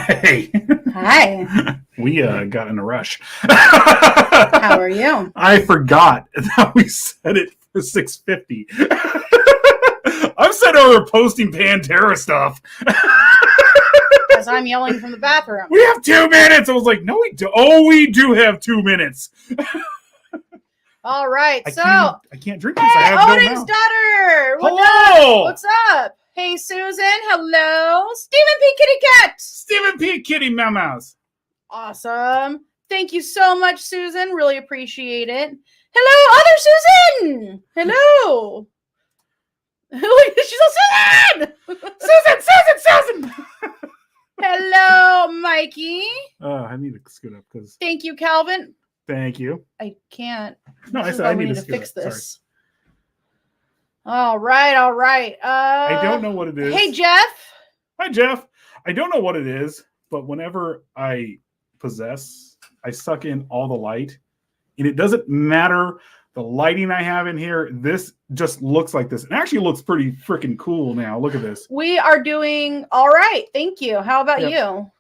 Hey. Hi. We got in a rush. How are you? I forgot that we set it for 6:50. I'm sitting over posting Pantera stuff. As I'm yelling from the bathroom. We have 2 minutes. I was like, no, we do. Oh, we do have 2 minutes. All right. I can't drink this. Hey, I have Odin's no mouth. daughter. Hello. What's up? Hey, Susan. Hello. Stephen P. Kitty Cat. Stephen P. Kitty Mouse. Awesome. Thank you so much, Susan. Really appreciate it. Hello, other Susan. Hello. She's all Susan. Susan. Hello, Mikey. I need to scoot up because. Thank you, Calvin. Thank you. I can't. No, I said I need to fix up. this. Sorry. All right. I don't know what it is. Hey, Jeff. Hi, Jeff. I don't know what it is, but whenever I possess, I suck in all the light, and it doesn't matter the lighting I have in here. This just looks like this. It actually looks pretty freaking cool now. Look at this. We are doing all right. Thank you. How about you?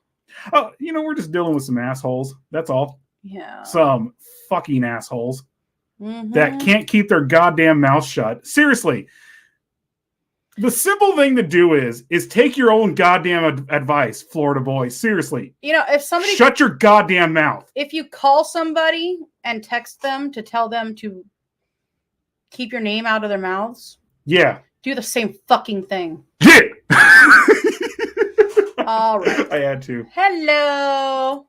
Oh, we're just dealing with some assholes. That's all. Yeah. Some fucking assholes that can't keep their goddamn mouth shut. Seriously. The simple thing to do is take your own goddamn advice, Florida boy. Seriously. If somebody... Shut your goddamn mouth. If you call somebody and text them to tell them to keep your name out of their mouths. Yeah. Do the same fucking thing. Yeah. All right. I had to. Hello.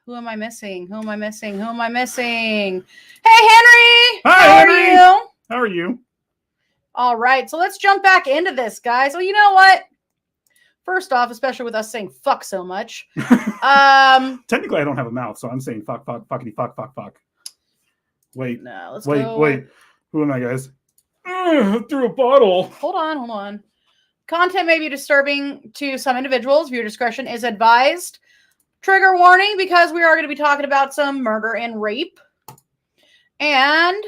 Who am I missing? Hey, Henry. Hi, Henry. Are you? How are you? All right. So let's jump back into this, guys. Well, you know what? First off, especially with us saying fuck so much. Technically, I don't have a mouth, so I'm saying fuck, fuckity, fuck. Wait. No, let's go. Wait. Who am I, guys? Through a bottle. Hold on. Content may be disturbing to some individuals. Viewer discretion is advised. Trigger warning, because we are going to be talking about some murder and rape. And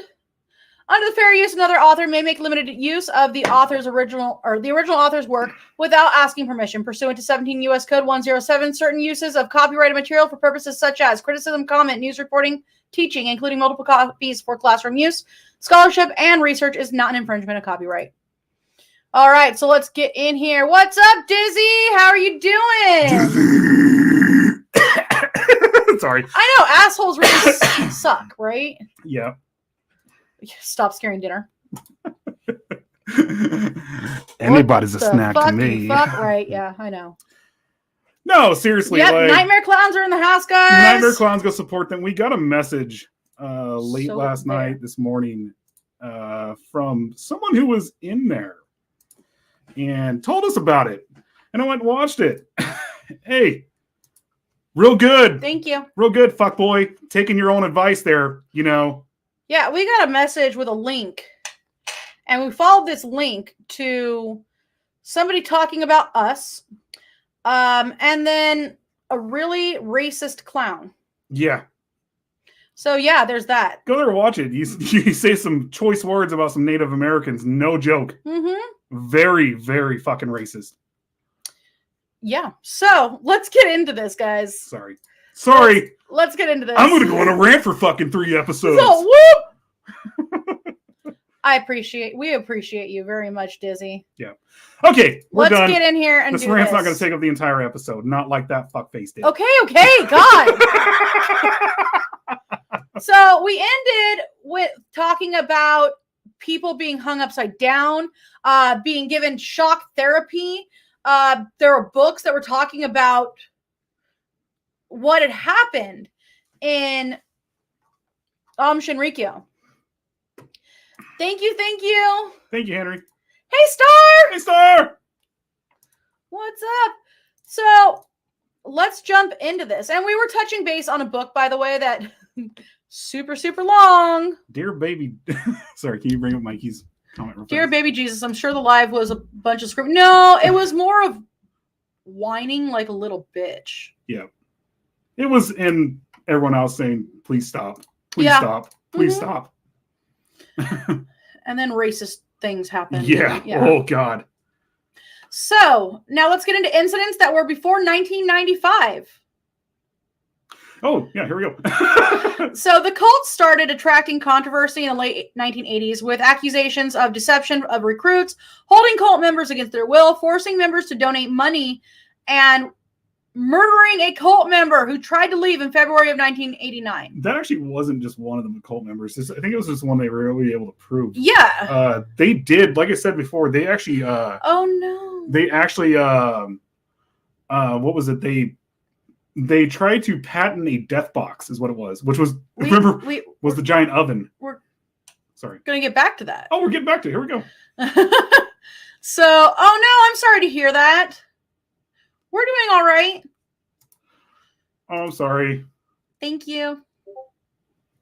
under the fair use, another author may make limited use of the original author's work without asking permission. Pursuant to 17 U.S. Code 107, certain uses of copyrighted material for purposes such as criticism, comment, news reporting, teaching, including multiple copies for classroom use, scholarship, and research is not an infringement of copyright. All right, so let's get in here. What's up, Dizzy? How are you doing? Sorry. I know, assholes really suck, right? Yeah. Stop scaring dinner. Anybody's a snack to me. Fuck, right, yeah, I know. No, seriously. Yep, Nightmare Clowns are in the house, guys. Nightmare Clowns, go support them. We got a message late last night, this morning, from someone who was in there and told us about it. And I went and watched it. Hey, real good. Thank you. Real good, fuckboy. Taking your own advice there, Yeah, we got a message with a link. And we followed this link to somebody talking about us. And then a really racist clown. Yeah. So, yeah, there's that. Go there and watch it. You say some choice words about some Native Americans. No joke. Mm-hmm. Very, very fucking racist. Yeah. So, let's get into this, guys. Sorry. Let's get into this. I'm going to go on a rant for fucking 3 episodes. So, whoop! We appreciate you very much, Dizzy. Yeah. Okay, we're done. Let's get in here and this do rant's this. not going to take up the entire episode. Not like that fuckface did. Okay, God. So we ended with talking about people being hung upside down, being given shock therapy. There were books that were talking about what had happened in Aum Shinrikyo. Thank you. Thank you, Henry. Hey, Star! What's up? So let's jump into this. And we were touching base on a book, by the way, that super, super long. Dear baby. Sorry, can you bring up Mikey's comment real fast? Dear baby Jesus, I'm sure the live was a bunch of screaming. No, it was more of whining like a little bitch. Yeah. It was in everyone else saying, please stop. Please stop. Please stop. And then racist things happened. Yeah. Oh, God. So now let's get into incidents that were before 1995. Oh, yeah, here we go. So the cult started attracting controversy in the late 1980s with accusations of deception of recruits, holding cult members against their will, forcing members to donate money, and murdering a cult member who tried to leave in February of 1989. That actually wasn't just one of them cult members. I think it was just one they were really able to prove. Yeah. They did, like I said before, they actually... oh, no. They actually... what was it? They tried to patent a death box, is what it was, which was, was the giant oven. We're sorry. Going to get back to that. Oh, we're getting back to it. Here we go. So, oh no, I'm sorry to hear that. We're doing all right. Oh, I'm sorry. Thank you.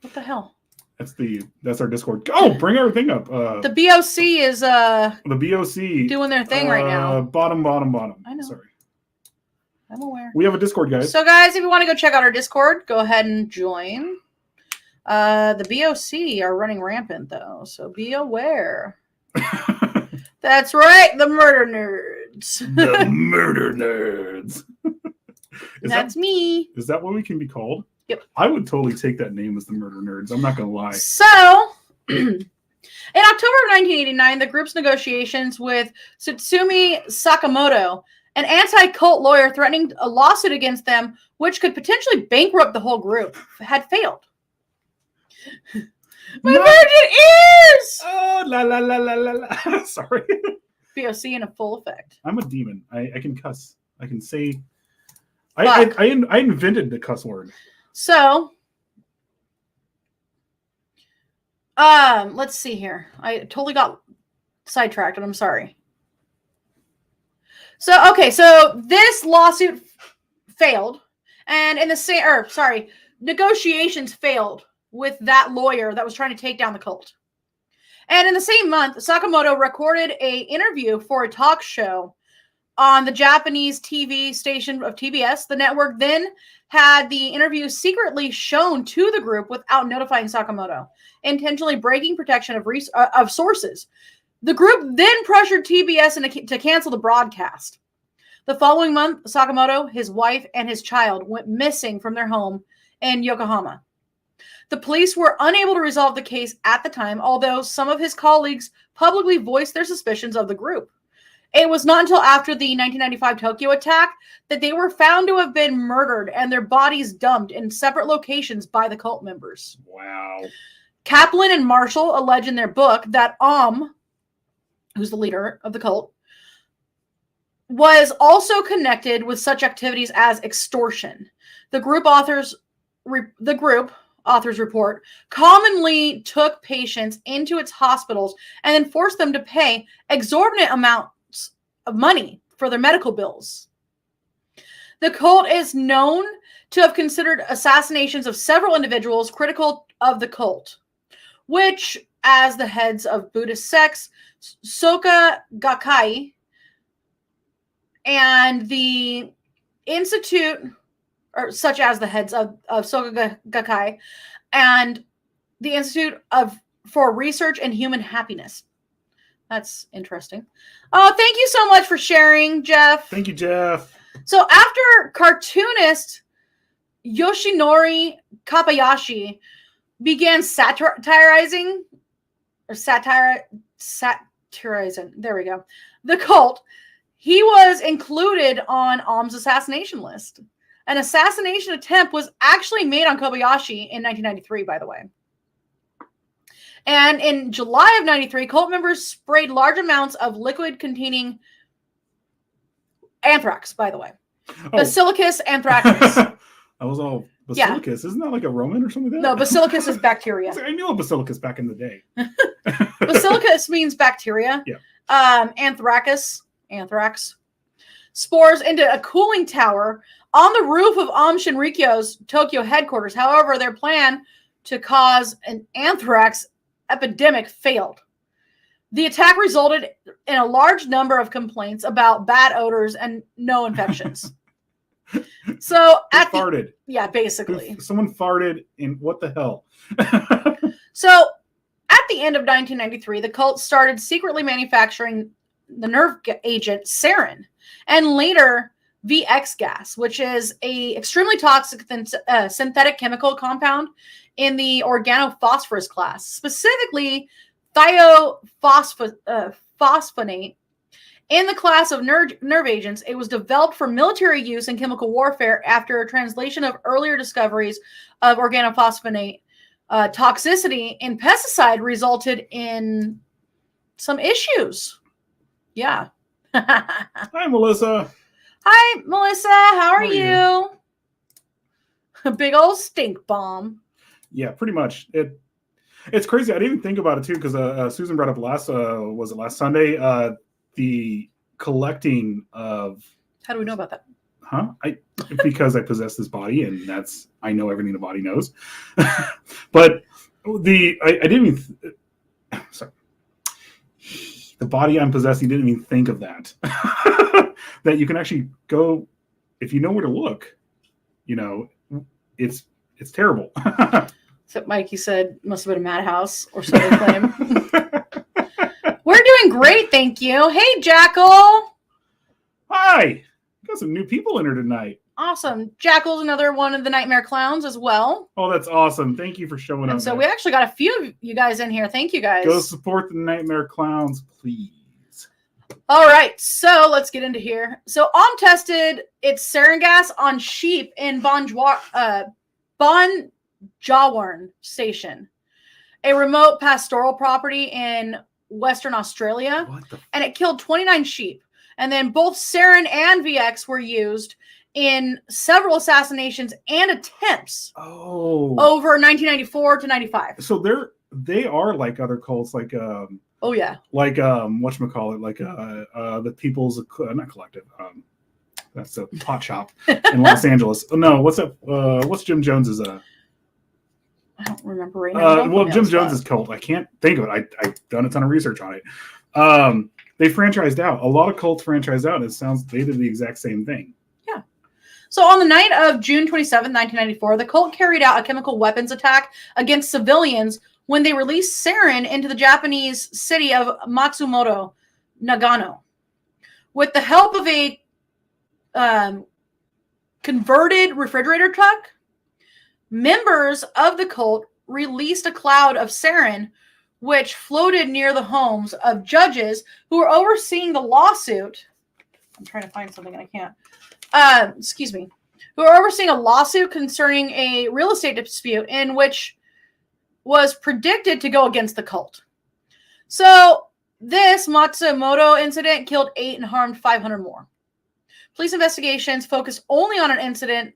What the hell? That's our Discord. Oh, bring our thing up. The BOC is the BOC doing their thing right now. Bottom. I know. Sorry. I'm aware. We have a Discord, guys. So, guys, if you want to go check out our Discord, go ahead and join. The BOC are running rampant, though, so be aware. That's right, the murder nerds. The murder nerds. That's me. Is that what we can be called? Yep. I would totally take that name as the murder nerds. I'm not going to lie. So, in October of 1989, the group's negotiations with Tsutsumi Sakamoto, an anti-cult lawyer threatening a lawsuit against them, which could potentially bankrupt the whole group, had failed. My virgin ears! Oh, la la la la la la. Sorry. BOC in a full effect. I'm a demon. I can cuss. I can say... I invented the cuss word. So, let's see here. I totally got sidetracked, and I'm sorry. So, okay, so this lawsuit failed, and in the same, negotiations failed with that lawyer that was trying to take down the cult. And in the same month, Sakamoto recorded an interview for a talk show on the Japanese TV station of TBS. The network then had the interview secretly shown to the group without notifying Sakamoto, intentionally breaking protection of sources. The group then pressured TBS to cancel the broadcast. The following month, Sakamoto, his wife, and his child went missing from their home in Yokohama. The police were unable to resolve the case at the time, although some of his colleagues publicly voiced their suspicions of the group. It was not until after the 1995 Tokyo attack that they were found to have been murdered and their bodies dumped in separate locations by the cult members. Wow. Kaplan and Marshall allege in their book that Aum, who's the leader of the cult, was also connected with such activities as extortion. The group authors report commonly took patients into its hospitals and then forced them to pay exorbitant amounts of money for their medical bills. The cult is known to have considered assassinations of several individuals critical of the cult, which, as the heads of Buddhist sects, Soka Gakkai, and the Institute, or such as the heads of Soka Gakkai, and the Institute for Research and Human Happiness. That's interesting. Oh, thank you so much for sharing, Jeff. Thank you, Jeff. So after cartoonist Yoshinori Kabayashi began satirizing, there we go, the cult, he was included on Aum's assassination list. An assassination attempt was actually made on Kobayashi in 1993, by the way. And in July of 93, cult members sprayed large amounts of liquid containing anthrax, by the way. Oh. Basilicus anthracis. That was all basilicus. Yeah. Isn't that like a Roman or something like that? No, basilicus is bacteria. I knew a basilicus back in the day. Basilicus means bacteria. Yeah. Anthrax. Spores into a cooling tower on the roof of Aum Shinrikyo's Tokyo headquarters. However, their plan to cause an anthrax epidemic failed. The attack resulted in a large number of complaints about bad odors and no infections. So farted. Yeah, basically. Someone farted in what the hell? So at the end of 1993, the cult started secretly manufacturing nerve agent sarin, and later VX gas, which is a extremely toxic synthetic chemical compound in the organophosphorus class, specifically thiophosphonate. In the class of nerve agents, it was developed for military use in chemical warfare after a translation of earlier discoveries of organophosphonate toxicity in pesticide resulted in some issues. Yeah. Hi, Melissa. Hi, Melissa. How are you? A big old stink bomb. Yeah, pretty much. It's crazy. I didn't even think about it too because Susan brought up last Sunday the collecting of. How do we know about that? Huh? Because I possess this body, and I know everything the body knows. But I didn't even. Sorry. The body I'm possessing didn't even think of that. That you can actually go, if you know where to look. It's terrible. So Mikey said must have been a madhouse or so they claim. We're doing great, thank you. Hey, Jackal. Hi. Got some new people in here tonight. Awesome. Jackal's another one of the Nightmare Clowns as well. Oh, that's awesome. Thank you for showing up. So we actually got a few of you guys in here. Thank you, guys. Go support the Nightmare Clowns, please. All right, so let's get into here. So Aum tested its sarin gas on sheep in Bonjawarn Station, a remote pastoral property in Western Australia, and it killed 29 sheep. And then both sarin and VX were used in several assassinations and attempts over 1994 to 95. So they are like other cults, like like whatchamacallit, like the People's not Collective. That's a pot shop in Los Angeles. Oh, no, what's up? What's Jim Jones's? I don't remember right now. Well, Jim Jones's cult. I can't think of it. I've done a ton of research on it. They franchised out. A lot of cults franchised out, and it sounds they did the exact same thing. Yeah. So on the night of June 27, 1994, the cult carried out a chemical weapons attack against civilians when they released sarin into the Japanese city of Matsumoto, Nagano. With the help of a converted refrigerator truck, members of the cult released a cloud of sarin which floated near the homes of judges who were overseeing the lawsuit. I'm trying to find something and I can't. Excuse me. Who were overseeing a lawsuit concerning a real estate dispute in which was predicted to go against the cult. So this Matsumoto incident killed 8 and harmed 500 more. Police investigations focused only on an incident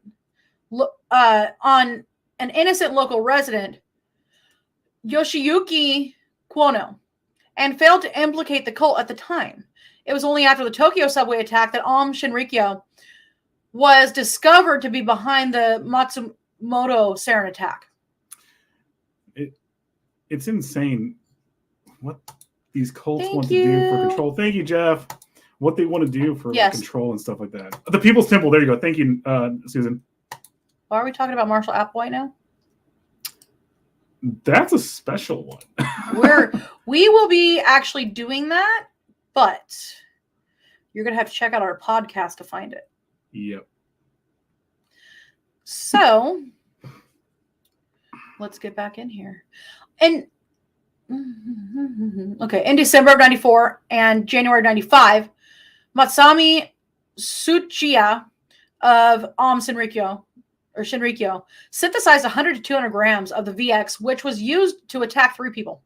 on an innocent local resident, Yoshiyuki Kuono, and failed to implicate the cult at the time. It was only after the Tokyo subway attack that Aum Shinrikyo was discovered to be behind the Matsumoto sarin attack. It's insane what these cults want to do for control. Thank you, Jeff. What they want to do for control and stuff like that. The People's Temple. There you go. Thank you, Susan. Why are we talking about Marshall Applewhite now? That's a special one. We will be actually doing that, but you're going to have to check out our podcast to find it. Yep. So let's get back in here. And okay, in December of 94 and January 95, Matsami Tsuchiya of Aum Shinrikyo synthesized 100 to 200 grams of the VX, which was used to attack 3 people.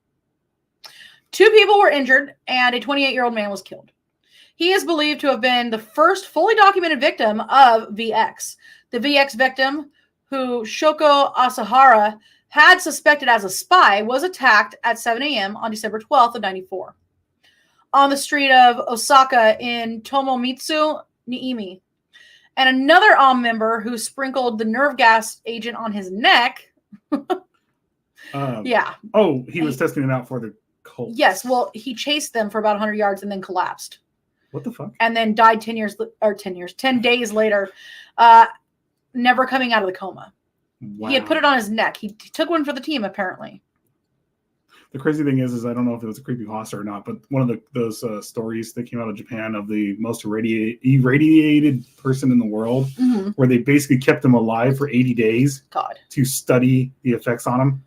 2 people were injured, and a 28-year-old man was killed. He is believed to have been the first fully documented victim of VX. The VX victim, who Shoko Asahara had suspected as a spy, was attacked at 7 a.m. on December 12th of 94 on the street of Osaka in Tomomitsu, Niimi. And another Aum member who sprinkled the nerve gas agent on his neck. Yeah. Oh, he was testing it out for the cult. Yes. Well, he chased them for about 100 yards and then collapsed. What the fuck? And then died 10 days later, never coming out of the coma. Wow. He had put it on his neck. He took one for the team, apparently. the crazy thing is I don't know if it was a creepypasta or not, but one of those stories that came out of Japan of the most irradiated person in the world, where they basically kept him alive for 80 days to study the effects on him.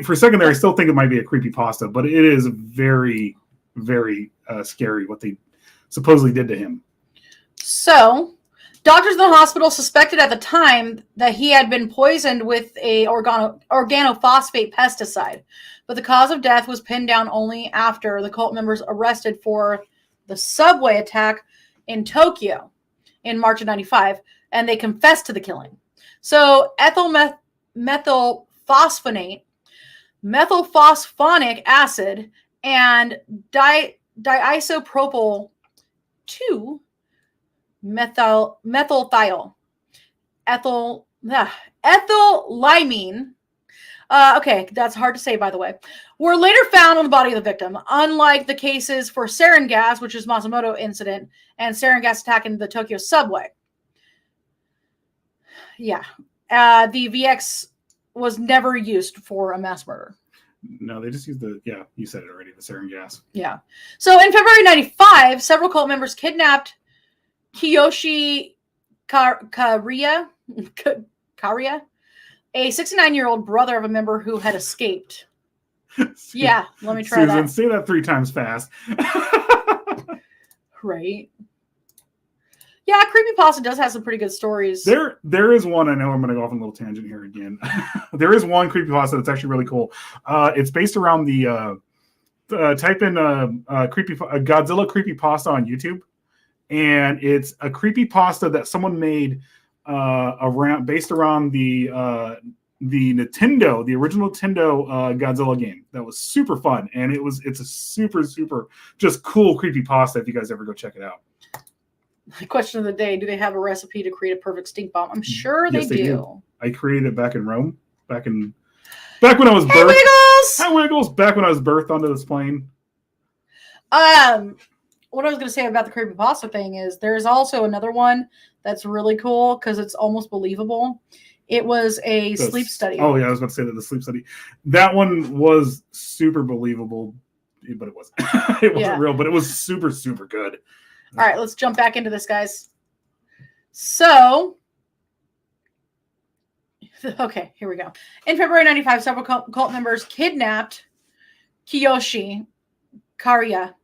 For a second there, I still think it might be a creepypasta, but it is very, very scary what they supposedly did to him. So, doctors in the hospital suspected at the time that he had been poisoned with a organophosphate pesticide, but the cause of death was pinned down only after the cult members arrested for the subway attack in Tokyo in March of 95, and they confessed to the killing. So, methylphosphonic acid, and diisopropyl 2 methylthiol ethylamine. Okay, that's hard to say, by the way. Were later found on the body of the victim. Unlike the cases for sarin gas, which is Matsumoto incident, and sarin gas attack in the Tokyo subway. Yeah, the VX was never used for a mass murder. No, they just used you said it already, the sarin gas. Yeah. So in February 95, several cult members kidnapped Kiyoshi Kariya, a 69-year-old brother of a member who had escaped. Yeah, let me try Susan, that. say that 3 times fast. Right. Yeah, creepypasta does have some pretty good stories. There is one. I know I'm going to go off on a little tangent here again. There is one creepypasta that's actually really cool. It's based around the type in Godzilla creepypasta on YouTube, and it's a creepypasta that someone made based around the Nintendo, the original Nintendo Godzilla game. That was super fun, and it's a super just cool creepypasta. If you guys ever go check it out. The question of the day: do they have a recipe to create a perfect stink bomb? I'm sure they do. I created it back in Rome, back when I was birthed. Wiggles! Hey, Wiggles! Back when I was birthed onto this plane. What I was going to say about the creepypasta thing is there's also another one that's really cool because it's almost believable. It was a sleep study. Oh yeah, I was about to say that the sleep study. That one was super believable, but it wasn't. It wasn't real, but it was super good. All right, let's jump back into this, guys. So, okay, here we go. In February 95, several cult members kidnapped Kiyoshi Kariya,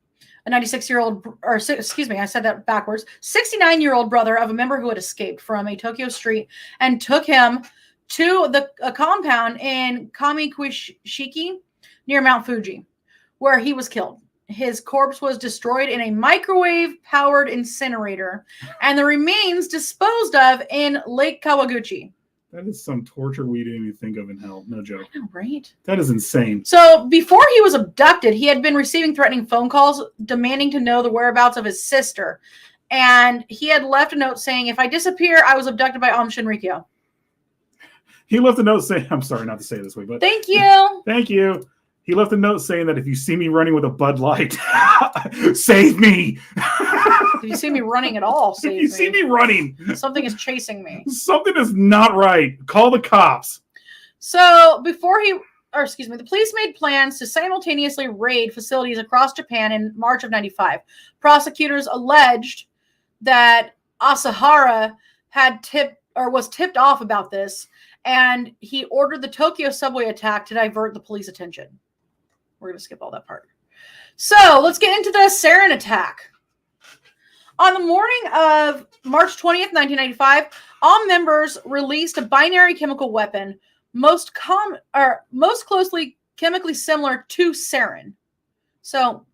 a 96-year-old, or excuse me, I said that backwards, 69-year-old brother of a member who had escaped from a Tokyo street, and took him to a compound in Kamikwishiki near Mount Fuji, where he was killed. His corpse was destroyed in a microwave-powered incinerator, and the remains disposed of in Lake Kawaguchi. That is some torture we didn't even think of in hell. No joke. I know, right? That is insane. So before he was abducted, he had been receiving threatening phone calls demanding to know the whereabouts of his sister. And he had left a note saying, "If I disappear, I was abducted by Aum Shinrikyo." He left a note saying, I'm sorry not to say it this way, but... Thank you. Thank you. He left a note saying that if you see me running with a Bud Light, save me. If you see me running at all, save me. If you see me running, something is chasing me. Something is not right. Call the cops. So the police made plans to simultaneously raid facilities across Japan in March of 95. Prosecutors alleged that Asahara was tipped off about this, and he ordered the Tokyo subway attack to divert the police attention. We're going to skip all that part. So let's get into the sarin attack. On the morning of March 20th, 1995, Aum members released a binary chemical weapon most closely chemically similar to sarin. So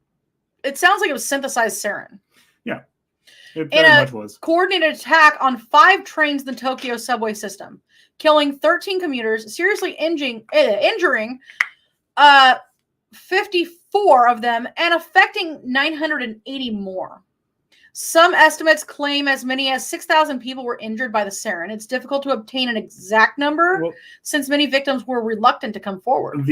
it sounds like it was synthesized sarin. Yeah, it very much was. Coordinated attack on 5 trains in the Tokyo subway system, killing 13 commuters, seriously injuring 54 of them, and affecting 980 more. Some estimates claim as many as 6,000 people were injured by the sarin. It's difficult to obtain an exact number since many victims were reluctant to come forward.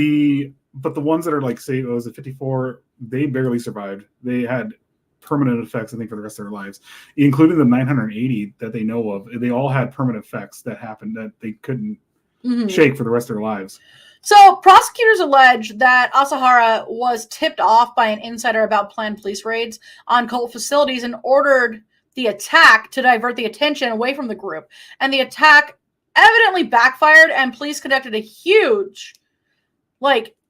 But the ones that are like, say, it was 54, they barely survived. They had permanent effects, I think, for the rest of their lives, including the 980 that they know of. They all had permanent effects that happened that they couldn't shake for the rest of their lives. So prosecutors allege that Asahara was tipped off by an insider about planned police raids on cult facilities and ordered the attack to divert the attention away from the group. And the attack evidently backfired, and police conducted a huge,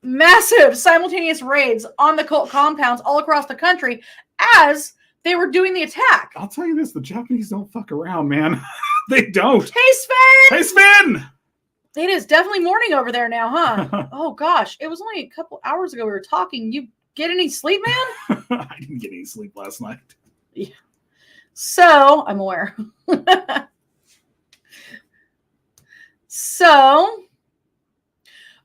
massive simultaneous raids on the cult compounds all across the country as they were doing the attack. I'll tell you this, the Japanese don't fuck around, man. They don't. Hey, Sven! Hey, Sven! It is definitely morning over there now, huh? Oh, gosh. It was only a couple hours ago we were talking. You get any sleep, man? I didn't get any sleep last night. Yeah. So, I'm aware. So,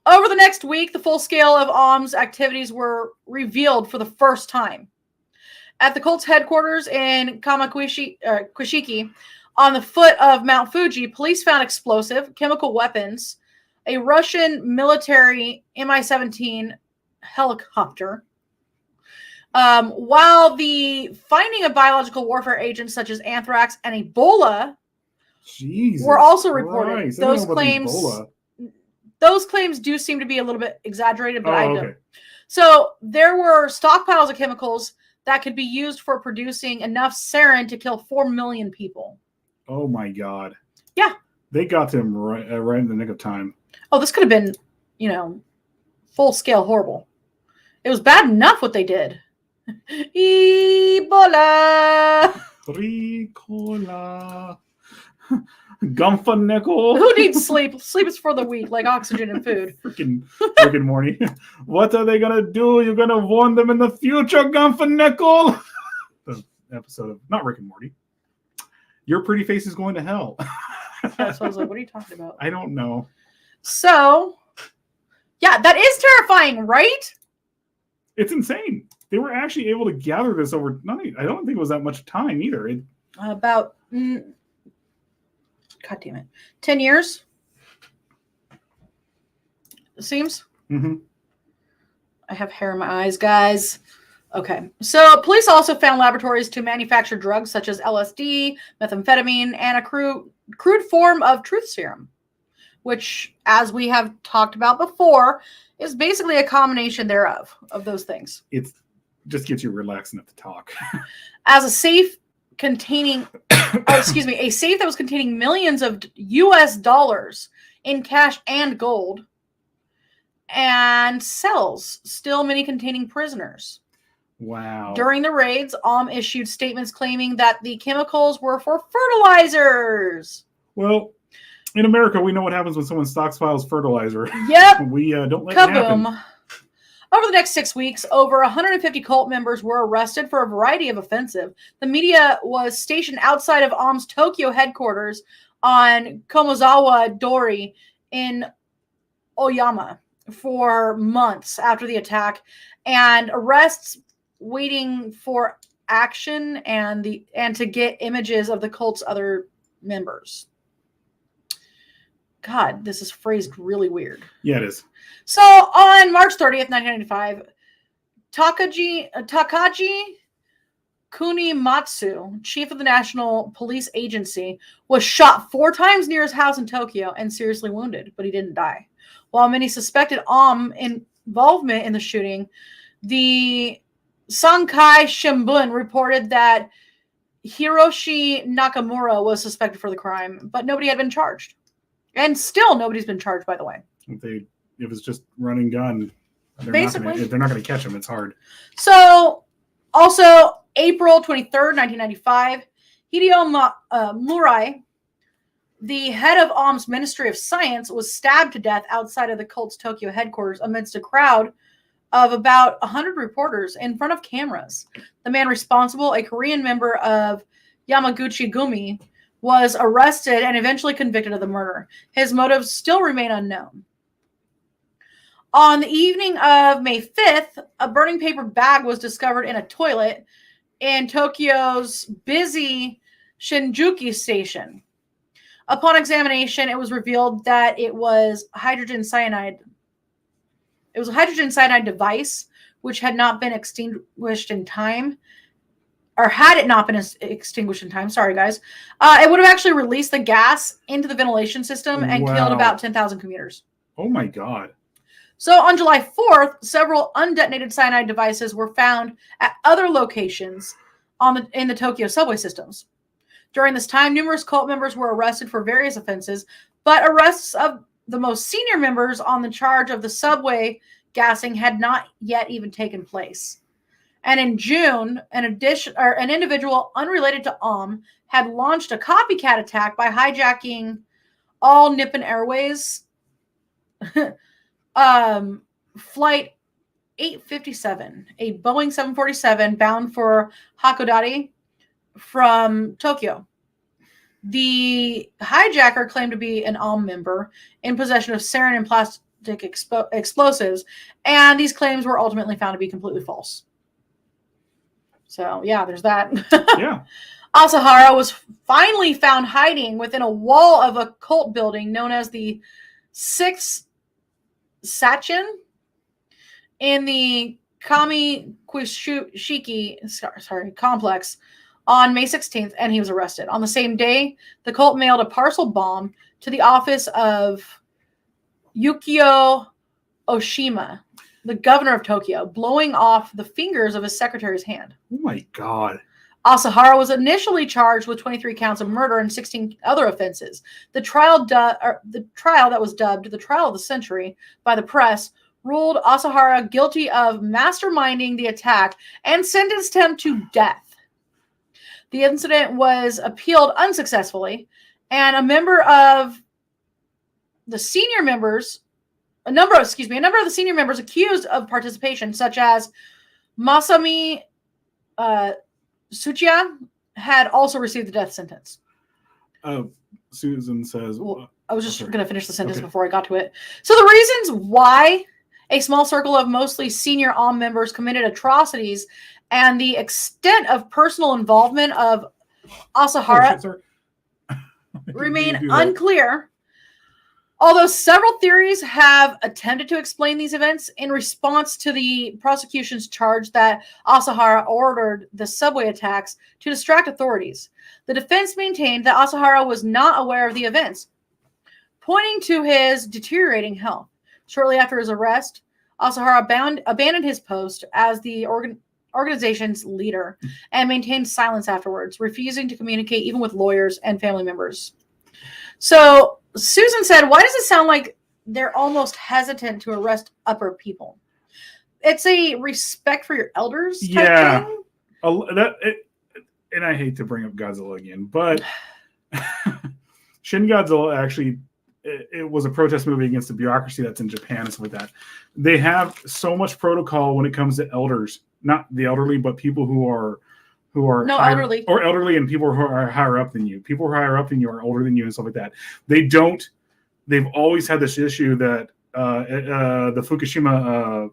over the next week, the full scale of Aum's activities were revealed for the first time. At the cult's headquarters in Kushiki, on the foot of Mount Fuji, police found explosive, chemical weapons, a Russian military Mi-17 helicopter, while the finding of biological warfare agents such as anthrax and Ebola were also reported. Those claims do seem to be a little bit exaggerated, but I don't. So there were stockpiles of chemicals that could be used for producing enough sarin to kill 4 million people. Oh my God. Yeah. They got to him right in the nick of time. Oh, this could have been, full scale horrible. It was bad enough what they did. Ebola. Ricola. Gumfanickel. Who needs sleep? Sleep is for the weak, like oxygen and food. Freaking Morty. What are they gonna do? You're gonna warn them in the future, Gumfanickel? The episode of not Rick and Morty. Your pretty face is going to hell. Yeah, so I was like, what are you talking about? I don't know. So, yeah, that is terrifying, right? It's insane. They were actually able to gather this over. I don't think it was that much time either. About, God damn it, 10 years. It seems. Mm-hmm. I have hair in my eyes, guys. Okay. So police also found laboratories to manufacture drugs such as LSD, methamphetamine, and a crude form of truth serum, which, as we have talked about before, is basically a combination thereof of those things. It just gets you relaxed enough to talk. As a safe containing, a safe that was containing millions of US dollars in cash and gold, and cells, still many containing prisoners. Wow. During the raids, Aum issued statements claiming that the chemicals were for fertilizers. Well, in America, we know what happens when someone stockpiles fertilizer. Yep. We don't let it happen. Over the next 6 weeks, over 150 cult members were arrested for a variety of offenses. The media was stationed outside of Aum's Tokyo headquarters on Komozawa Dori in Oyama for months after the attack, and arrests waiting for action and to get images of the cult's other members. God, this is phrased really weird. Yeah, it is. So on March 30th, 1995, Takaji Kunimatsu, chief of the National Police Agency, was shot 4 times near his house in Tokyo and seriously wounded, but he didn't die. While many suspected Aum involvement in the shooting, the Sankai Shimbun reported that Hiroshi Nakamura was suspected for the crime, but nobody had been charged. And still nobody's been charged, by the way. It was just running gun. Basically. They're not going to catch him. It's hard. So, also, April 23rd, 1995, Hideo Murai, the head of Aum's Ministry of Science, was stabbed to death outside of the cult's Tokyo headquarters amidst a crowd of about 100 reporters in front of cameras. The man responsible, a Korean member of Yamaguchi Gumi, was arrested and eventually convicted of the murder. His motives still remain unknown. On the evening of May 5th, a burning paper bag was discovered in a toilet in Tokyo's busy Shinjuku station. Upon examination, it was revealed that it was hydrogen cyanide. It was a hydrogen cyanide device which had not been extinguished in time, or had it not been extinguished in time, sorry guys, it would have actually released the gas into the ventilation system and killed about 10,000 commuters. Oh my God. So on July 4th, several undetonated cyanide devices were found at other locations in the Tokyo subway systems. During this time, numerous cult members were arrested for various offenses, but arrests of the most senior members on the charge of the subway gassing had not yet even taken place. And in June, an individual unrelated to Aum had launched a copycat attack by hijacking All Nippon Airways flight 857, a Boeing 747 bound for Hakodate from Tokyo. The hijacker claimed to be an Aum member in possession of sarin and plastic explosives, and these claims were ultimately found to be completely false. So, yeah, there's that. Yeah. Asahara was finally found hiding within a wall of a cult building known as the Sixth Sachin in the Kami-Kushiki complex on May 16th, and he was arrested. On the same day, the cult mailed a parcel bomb to the office of Yukio Oshima, the governor of Tokyo, blowing off the fingers of his secretary's hand. Oh my God. Asahara was initially charged with 23 counts of murder and 16 other offenses. The trial that was dubbed the trial of the century by the press ruled Asahara guilty of masterminding the attack and sentenced him to death. The incident was appealed unsuccessfully, and a number of the senior members accused of participation, such as Masami Tsuchiya, had also received the death sentence. Susan says... Well, I was just going to finish the sentence before I got to it. So the reasons why a small circle of mostly senior Aum members committed atrocities and the extent of personal involvement of Asahara remain unclear. Although several theories have attempted to explain these events in response to the prosecution's charge that Asahara ordered the subway attacks to distract authorities, the defense maintained that Asahara was not aware of the events, pointing to his deteriorating health. Shortly after his arrest, Asahara abandoned his post as the organization's leader and maintained silence afterwards, refusing to communicate even with lawyers and family members. So Susan said, why does it sound like they're almost hesitant to arrest upper people? It's a respect for your elders type thing? And I hate to bring up Godzilla again, but Shin Godzilla actually, it was a protest movie against the bureaucracy that's in Japan and stuff like that. They have so much protocol when it comes to elders, not the elderly, but people who are elderly and people who are higher up than you. People who are higher up than you are older than you and stuff like that. They've always had this issue that the Fukushima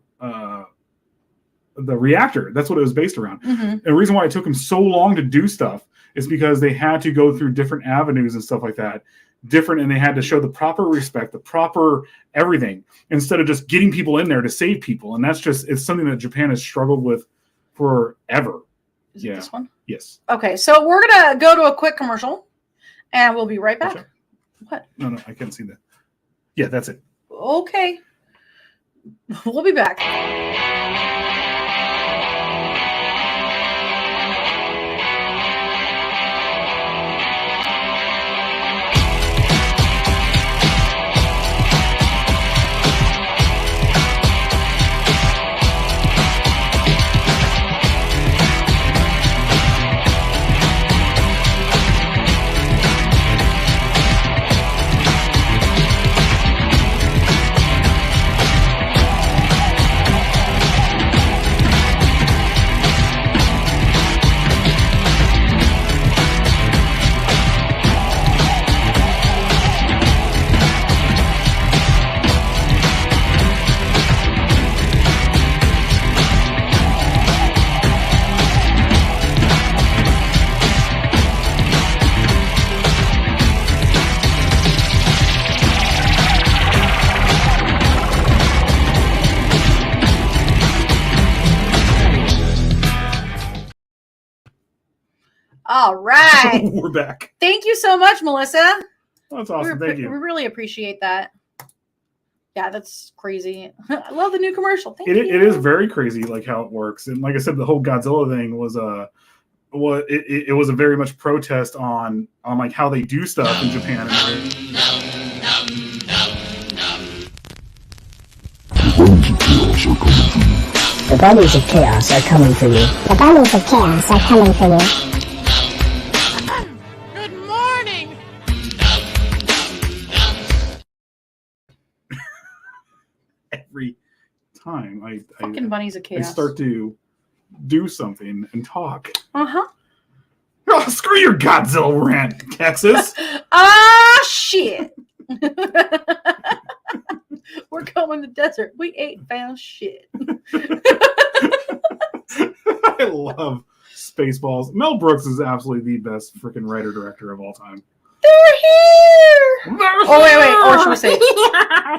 the reactor, that's what it was based around. Mm-hmm. And the reason why it took them so long to do stuff is because they had to go through different avenues and stuff like that. And they had to show the proper respect, the proper everything, instead of just getting people in there to save people. And it's something that Japan has struggled with forever. Is it this one? Yes. Okay, so we're going to go to a quick commercial, and we'll be right back. Okay. What? No, I can't see that. Yeah, that's it. Okay. We'll be back. All right. We're back. Thank you so much, Melissa. That's awesome. Thank you. We really appreciate that. Yeah, that's crazy. I love the new commercial. Thank It you. is very crazy, like how it works. And like I said, the whole Godzilla thing was it was a very much protest on like how they do stuff in Japan. The bodies of chaos are coming for you. The bodies of chaos are coming for you. Good morning. Every time I Bunnies of I chaos. start to do something and talk. Uh-huh. Oh, screw your Godzilla rant, Hexxus. Ah, shit. We're going to the desert. We ain't found shit. I love Spaceballs. Mel Brooks is absolutely the best freaking writer-director of all time. They're here. Oh, wait. Or should we say?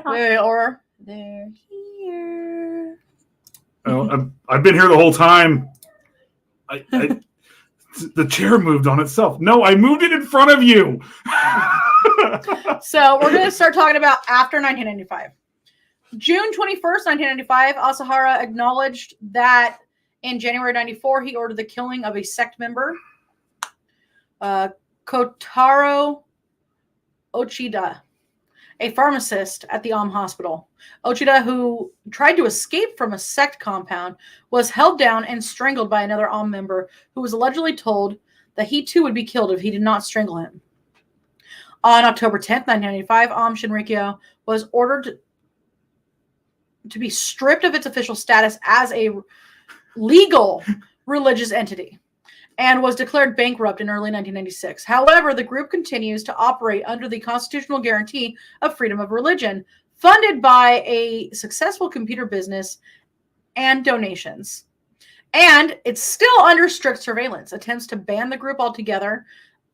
wait, or they're here. Oh, I've been here the whole time. The chair moved on itself. No, I moved it in front of you. So we're going to start talking about after 1995. June 21st, 1995, Asahara acknowledged that in January 94, he ordered the killing of a sect member, Kotaro Ochida, a pharmacist at the Aum hospital. Ochida, who tried to escape from a sect compound, was held down and strangled by another Aum member who was allegedly told that he too would be killed if he did not strangle him. On October 10th, 1995, Aum Shinrikyo was ordered to be stripped of its official status as a legal religious entity and was declared bankrupt in early 1996. However, the group continues to operate under the constitutional guarantee of freedom of religion, funded by a successful computer business and donations. And it's still under strict surveillance. Attempts to ban the group altogether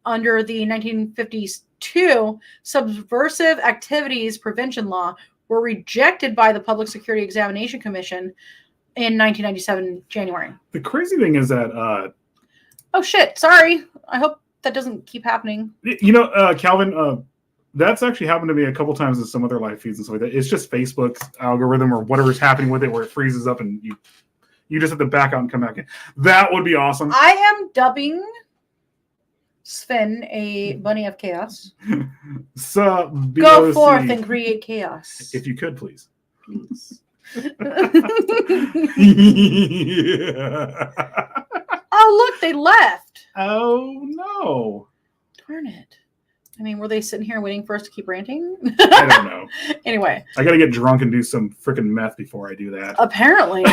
under the 1952 Subversive Activities Prevention Law were rejected by the Public Security Examination Commission in 1997 January. The crazy thing is that oh shit, sorry. I hope that doesn't keep happening. you know, Calvin, that's actually happened to me a couple times in some other live feeds and stuff like that. It's just Facebook's algorithm or whatever's happening with it where it freezes up and you just have to back out and come back in. That would be awesome. I am dubbing Sven a bunny of chaos. So Go forth and create chaos. If you could, please. Please. Yeah. Oh, look, they left. Oh, no. Darn it. I mean, were they sitting here waiting for us to keep ranting? I don't know. Anyway. I got to get drunk and do some freaking meth before I do that. Apparently.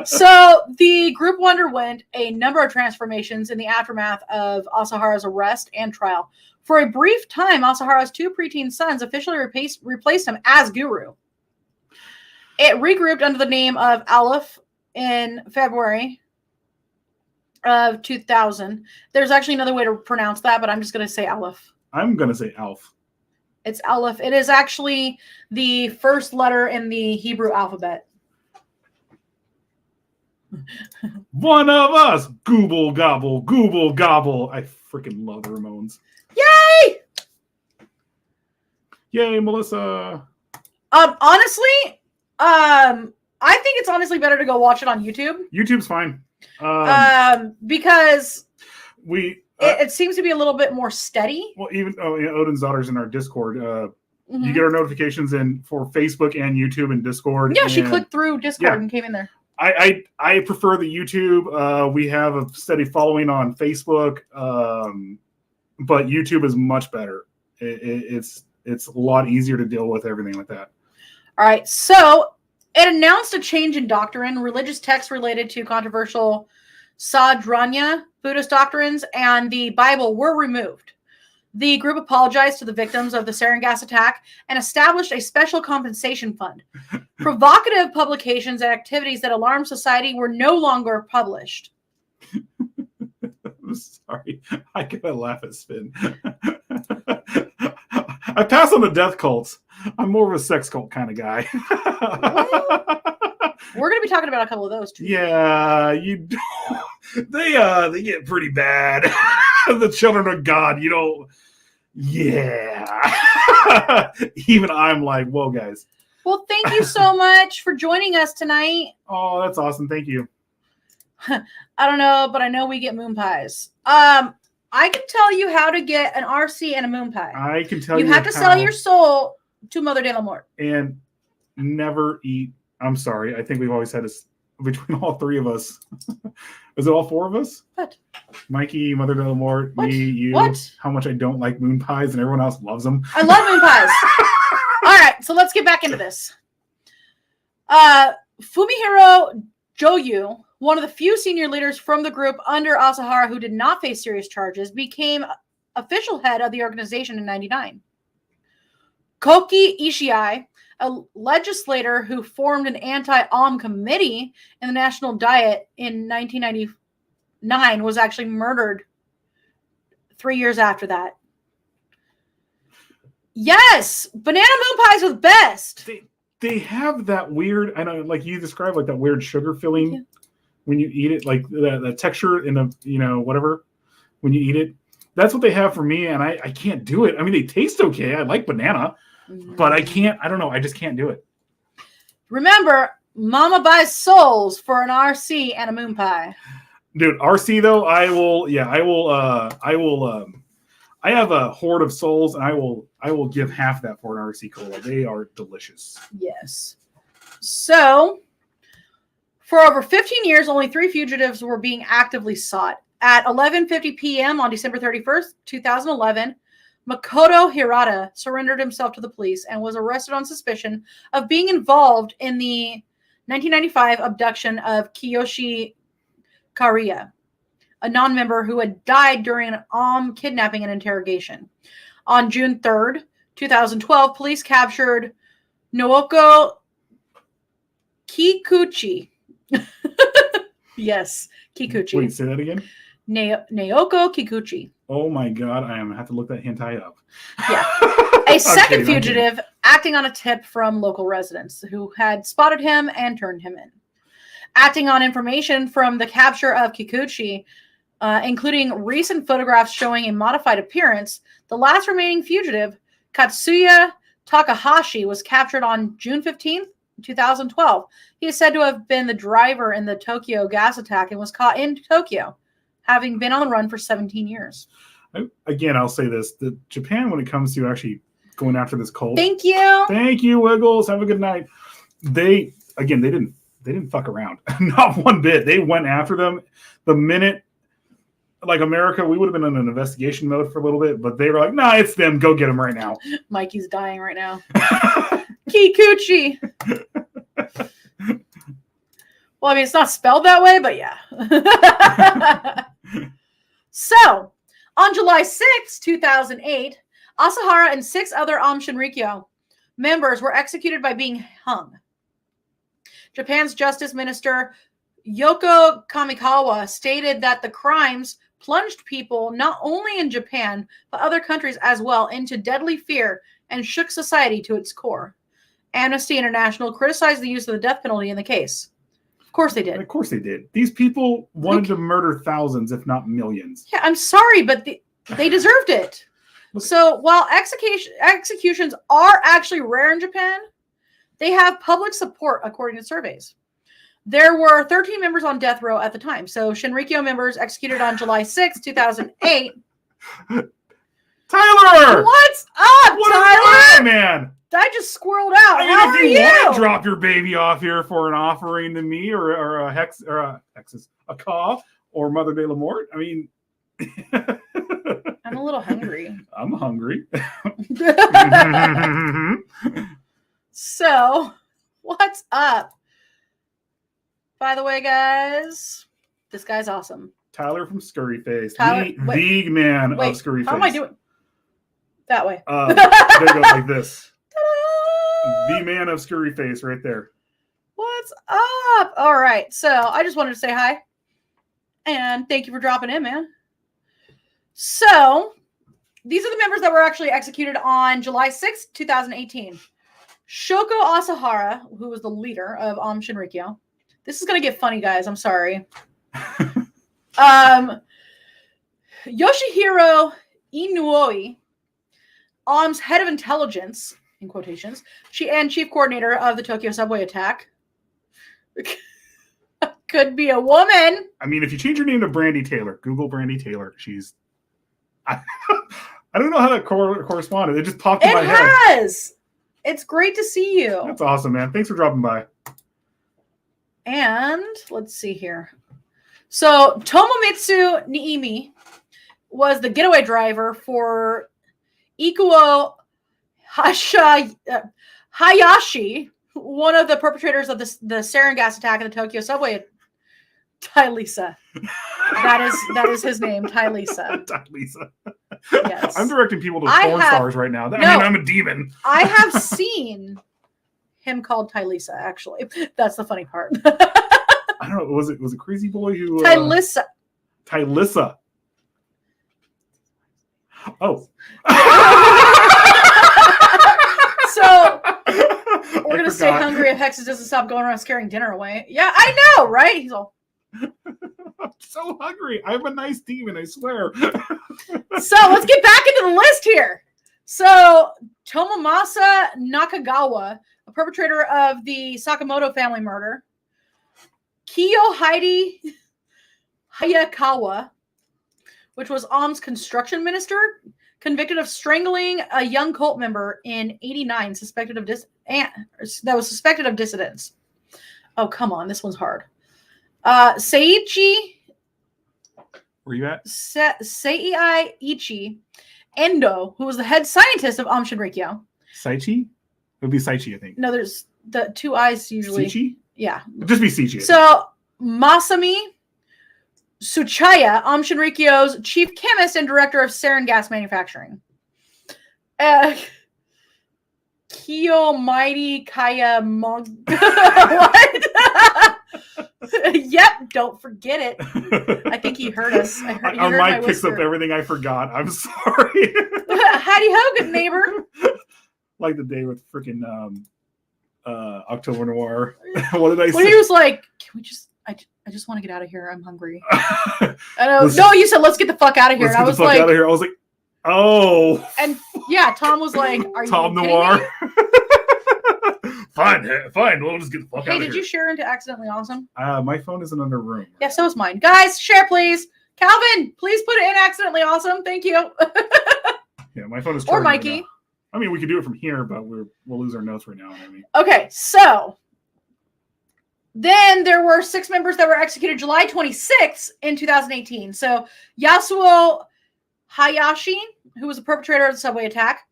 So the group underwent a number of transformations in the aftermath of Asahara's arrest and trial. For a brief time, Asahara's two preteen sons officially replaced him as guru. It regrouped under the name of Aleph in February of 2000. There's actually another way to pronounce that, but I'm just going to say Aleph. I'm going to say Alf. It's Aleph. It is actually the first letter in the Hebrew alphabet. One of us. Gooble gobble, gooble gobble. I freaking love Ramones. Yay! Yay, Melissa. Honestly, I think it's honestly better to go watch it on YouTube. YouTube's fine. Because it seems to be a little bit more steady. Well, even Odin's daughter's in our Discord. You get our notifications in for Facebook and YouTube and Discord. Yeah, she clicked through Discord and came in there. I prefer the YouTube. We have a steady following on Facebook, but YouTube is much better. It's a lot easier to deal with everything like that. All right, so it announced a change in doctrine. Religious texts related to controversial Sadranya Buddhist doctrines and the Bible were removed. The group apologized to the victims of the sarin gas attack and established a special compensation fund. Provocative publications and activities that alarmed society were no longer published. I'm sorry. I gotta laugh at Spin. I pass on the death cults. I'm more of a sex cult kind of guy. We're going to be talking about a couple of those too. Yeah, you they get pretty bad. The children of God, yeah. Even I'm like, whoa, guys. Well, thank you so much for joining us tonight. Oh, that's awesome. Thank you. I don't know, but I know we get moon pies. I can tell you how to get an RC and a moon pie. I can tell you. You have to sell your soul to Mother de la Mort. And never eat. I'm sorry. I think we've always had this between all three of us. Is it all four of us? What? Mikey, Mother de la Mort, what? me, you. What? How much I don't like moon pies and everyone else loves them. I love moon pies. All right, so let's get back into this. Fumihiro Joyu, one of the few senior leaders from the group under Asahara who did not face serious charges, became official head of the organization in 1999. Koki Ishii, a legislator who formed an anti-Aum committee in the National Diet in 1999, was actually murdered 3 years after that. Yes! Banana moon pies are the best! They have that weird, I know, like you described, like that weird sugar filling when you eat it, like the texture in the, whatever, when you eat it. That's what they have for me, and I can't do it. I mean, they taste okay. I like banana, but I don't know. I just can't do it. Remember, Mama buys souls for an RC and a moon pie. Dude, RC though, I have a hoard of souls, and I will give half that for an RC cola. They are delicious. Yes. So, for over 15 years, only 3 fugitives were being actively sought. At 11:50 p.m. on December 31st, 2011, Makoto Hirata surrendered himself to the police and was arrested on suspicion of being involved in the 1995 abduction of Kiyoshi Kariya, a non-member who had died during an Aum kidnapping and interrogation. On June 3rd, 2012, police captured Naoko Kikuchi. Yes, Kikuchi. Wait, say that again? Naoko Kikuchi. Oh my God, I am going to have to look that hentai up. Yeah. A second fugitive acting on a tip from local residents who had spotted him and turned him in. Acting on information from the capture of Kikuchi, including recent photographs showing a modified appearance, the last remaining fugitive, Katsuya Takahashi, was captured on June 15th, 2012. He is said to have been the driver in the Tokyo gas attack and was caught in Tokyo, having been on the run for 17 years. Again, I'll say this. Japan, when it comes to actually going after this cult. Thank you. Thank you, Wiggles. Have a good night. They didn't fuck around. Not one bit. They went after them the minute, like America, we would have been in an investigation mode for a little bit, but they were like, nah, it's them. Go get them right now. Mikey's dying right now. Kikuchi. Well, I mean, it's not spelled that way, but yeah. So, on July 6, 2008, Asahara and 6 other Aum Shinrikyo members were executed by being hung. Japan's Justice Minister Yoko Kamikawa stated that the crimes plunged people not only in Japan, but other countries as well into deadly fear and shook society to its core. Amnesty International criticized the use of the death penalty in the case. Of course they did. Of course they did. These people wanted to murder thousands, if not millions. Yeah, I'm sorry, but they deserved it. So while executions are actually rare in Japan, they have public support according to surveys. There were 13 members on death row at the time. So Shinrikyo members executed on July 6, 2008. Tyler! What's up, what Tyler? Man? I just squirreled out. How are you? Want to drop your baby off here for an offering to me or a Hexxus, a Akka, or Mother de la Mort? I mean, I'm a little hungry. I'm hungry. So, what's up? By the way, guys, this guy's awesome. Tyler from Scurry Face. Tyler, the man of Scurry Face. How am I doing? That way. There you go, like this. Ta-da! The man of Scurry Face right there. What's up? All right. So I just wanted to say hi. And thank you for dropping in, man. So these are the members that were actually executed on July 6th, 2018. Shoko Asahara, who was the leader of Aum Shinrikyo. This is going to get funny, guys. I'm sorry. Yoshihiro Inouye, Aum's head of intelligence, in quotations, and chief coordinator of the Tokyo subway attack. Could be a woman. I mean, if you change your name to Brandy Taylor, Google Brandy Taylor. She's... I don't know how that corresponded. It just popped in my head. It has. It's great to see you. That's awesome, man. Thanks for dropping by. And let's see here. So Tomomitsu Niimi was the getaway driver for Ikuo Hayashi, one of the perpetrators of the sarin gas attack in the Tokyo subway. Tylisa. That is his name, Tylisa. Tylisa. Yes. I'm directing people to porn stars right now. I mean, I'm a demon. I have seen him called Tylisa, actually. That's the funny part. I don't know. Was it Crazy Boy who... Tylisa. Tylisa. Oh. So, we're going to stay hungry if Hexxus doesn't stop going around scaring dinner away. Yeah, I know, right? He's all... I'm so hungry. I'm a nice demon, I swear. So, let's get back into the list here. So, Tomomasa Nakagawa, a perpetrator of the Sakamoto family murder. Kiyohide Hayakawa, which was Aum's construction minister, convicted of strangling a young cult member in '89, suspected of dissidence. Oh, come on, this one's hard. Seiichi. Where you at? Seiichi Endo, who was the head scientist of Aum Shinrikyo. Saichi? It would be Saichi, I think. No, there's the two I's usually. Seichi? Yeah. It'd just be Seichi. So, Masami Tsuchiya, Aum Shinrikyo's chief chemist and director of sarin gas manufacturing. Kiyomighty Kaya Mog. What? Yep, don't forget it. I think he heard us. He heard my picks up everything I forgot. I'm sorry. Howdy ho, good neighbor. Like the day with freaking October Noir. What did I say? When he was like, "Can we just? I just want to get out of here. I'm hungry." No, you said, "Let's get the fuck out of here." Let's get the fuck out of here. I was like, "Oh." And yeah, Tom was like, "Are Tom you Noir?" Fine. We'll just get the fuck out of here. Hey, did you share into Accidentally Awesome? My phone is in another room. Yeah, so is mine. Guys, share please. Calvin, please put it in Accidentally Awesome. Thank you. Yeah, my phone is. Or Mikey. Right, I mean, we could do it from here, but we'll lose our notes right now. I mean. Okay, so then there were 6 members that were executed July 26th in 2018. So Yasuo Hayashi, who was a perpetrator of the subway attack,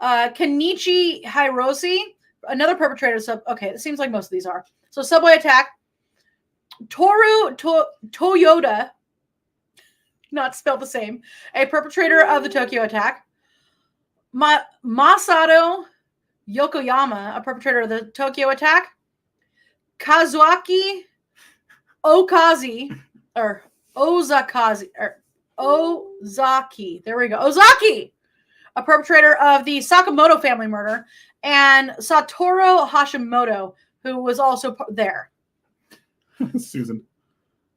Kenichi Hiroshi, another perpetrator of okay, it seems like most of these are. So subway attack. Toru Toyota, not spelled the same, a perpetrator of the Tokyo attack. Masato Yokoyama, a perpetrator of the Tokyo attack. Kazuaki Ozaki, there we go. Ozaki, a perpetrator of the Sakamoto family murder, and Satoru Hashimoto, who was also there. Susan.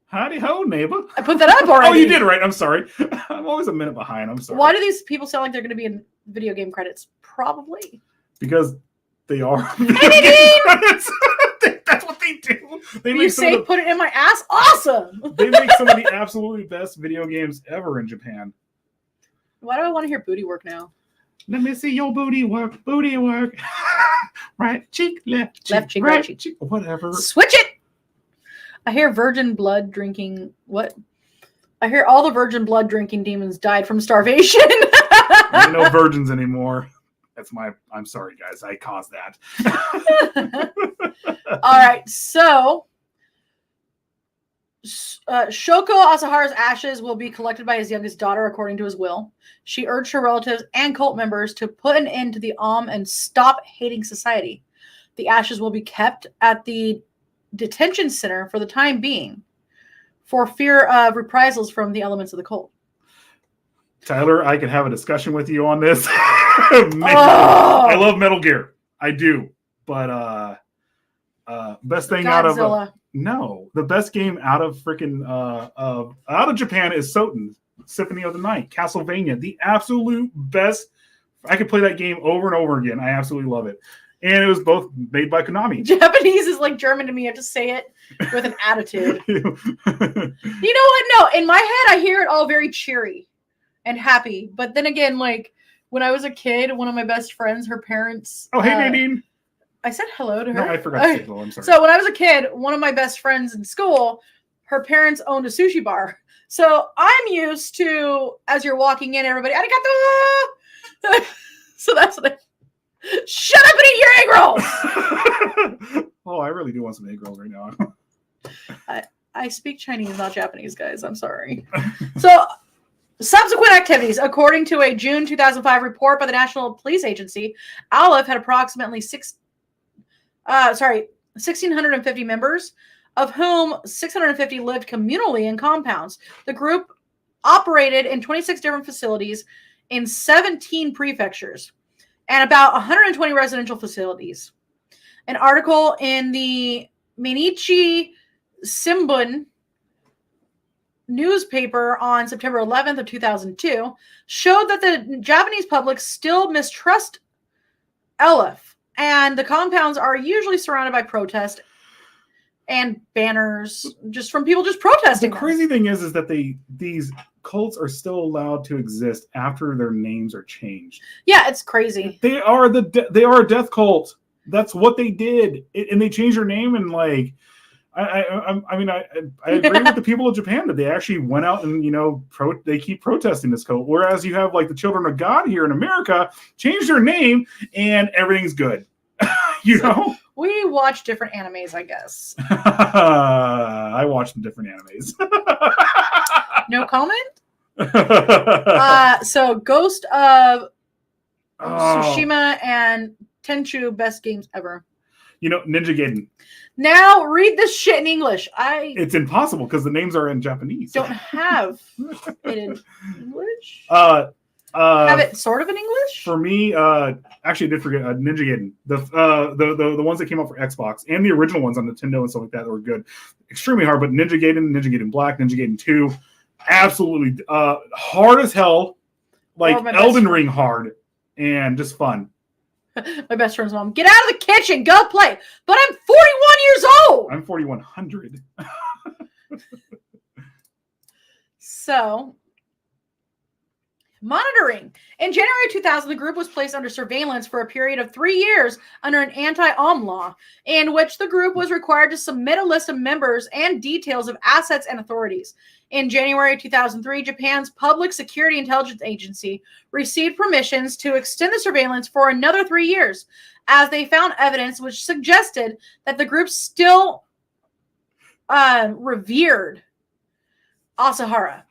Howdy ho, neighbor. I put that up already. Oh, you did, right. I'm sorry. I'm always a minute behind. I'm sorry. Why do these people sound like they're going to be in video game credits? Probably. Because they are. Credits! That's what they do. You say put it in my ass? Awesome! They make some of the absolutely best video games ever in Japan. Why do I want to hear booty work now? Let me see your booty work. Booty work. Right cheek, left cheek, right cheek. Whatever. Switch it! I hear virgin blood drinking. What? I hear all the virgin blood drinking demons died from starvation. Ain't no virgins anymore. I'm sorry, guys. I caused that. All right. So, Shoko Asahara's ashes will be collected by his youngest daughter, according to his will. She urged her relatives and cult members to put an end to the Aum and stop hating society. The ashes will be kept at the detention center for the time being for fear of reprisals from the elements of the cult. Tyler, I could have a discussion with you on this. I love Metal Gear. I do. But Best thing out of Godzilla. the best game out of freaking out of Japan is Soten, Symphony of the Night, Castlevania, the absolute best. I could play that game over and over again. I absolutely love it. And it was both made by Konami. Japanese is like German to me. I have to say it with an attitude. You know what? No, in my head, I hear it all very cheery and happy. But then again, like when I was a kid, one of my best friends, her parents. Oh, hey, Nadine. I said hello to her. No, I forgot to say hello. I'm sorry. So when I was a kid, one of my best friends in school, her parents owned a sushi bar. So I'm used to, as you're walking in, everybody, arigato. So that's what shut up and eat your egg rolls. Oh, I really do want some egg rolls right now. I speak Chinese, not Japanese, guys. I'm sorry. So subsequent activities. According to a June 2005 report by the National Police Agency, Aleph had approximately 1,650 members, of whom 650 lived communally in compounds. The group operated in 26 different facilities in 17 prefectures and about 120 residential facilities. An article in the Mainichi Shimbun newspaper on September 11th of 2002 showed that the Japanese public still mistrust Aleph, and the compounds are usually surrounded by protest and banners just from people just protesting. The crazy thing is that these cults are still allowed to exist after their names are changed. Yeah, it's crazy. They are a death cult. That's what they did, and they changed their name. And like, I mean, I agree with the people of Japan that they actually went out and they keep protesting this cult. Whereas you have like the Children of God here in America change their name and everything's good. We watch different animes, I guess. I watch some different animes. No comment? So Ghost of Tsushima and Tenchu, best games ever. Ninja Gaiden. Now read this shit in English. It's impossible because the names are in Japanese. Don't have it in English. Have it sort of in English? For me, actually, I did forget Ninja Gaiden. The ones that came out for Xbox and the original ones on Nintendo and stuff like that were good. Extremely hard, but Ninja Gaiden Black, Ninja Gaiden 2, absolutely hard as hell, like Elden Ring hard, and just fun. My best friend's mom, get out of the kitchen, go play. But I'm 41 years old. I'm 4,100. So, monitoring. In January 2000, the group was placed under surveillance for a period of 3 years under an anti-Aum law, in which the group was required to submit a list of members and details of assets and authorities. In January 2003, Japan's Public Security Intelligence Agency received permissions to extend the surveillance for another 3 years, as they found evidence which suggested that the group still revered Asahara.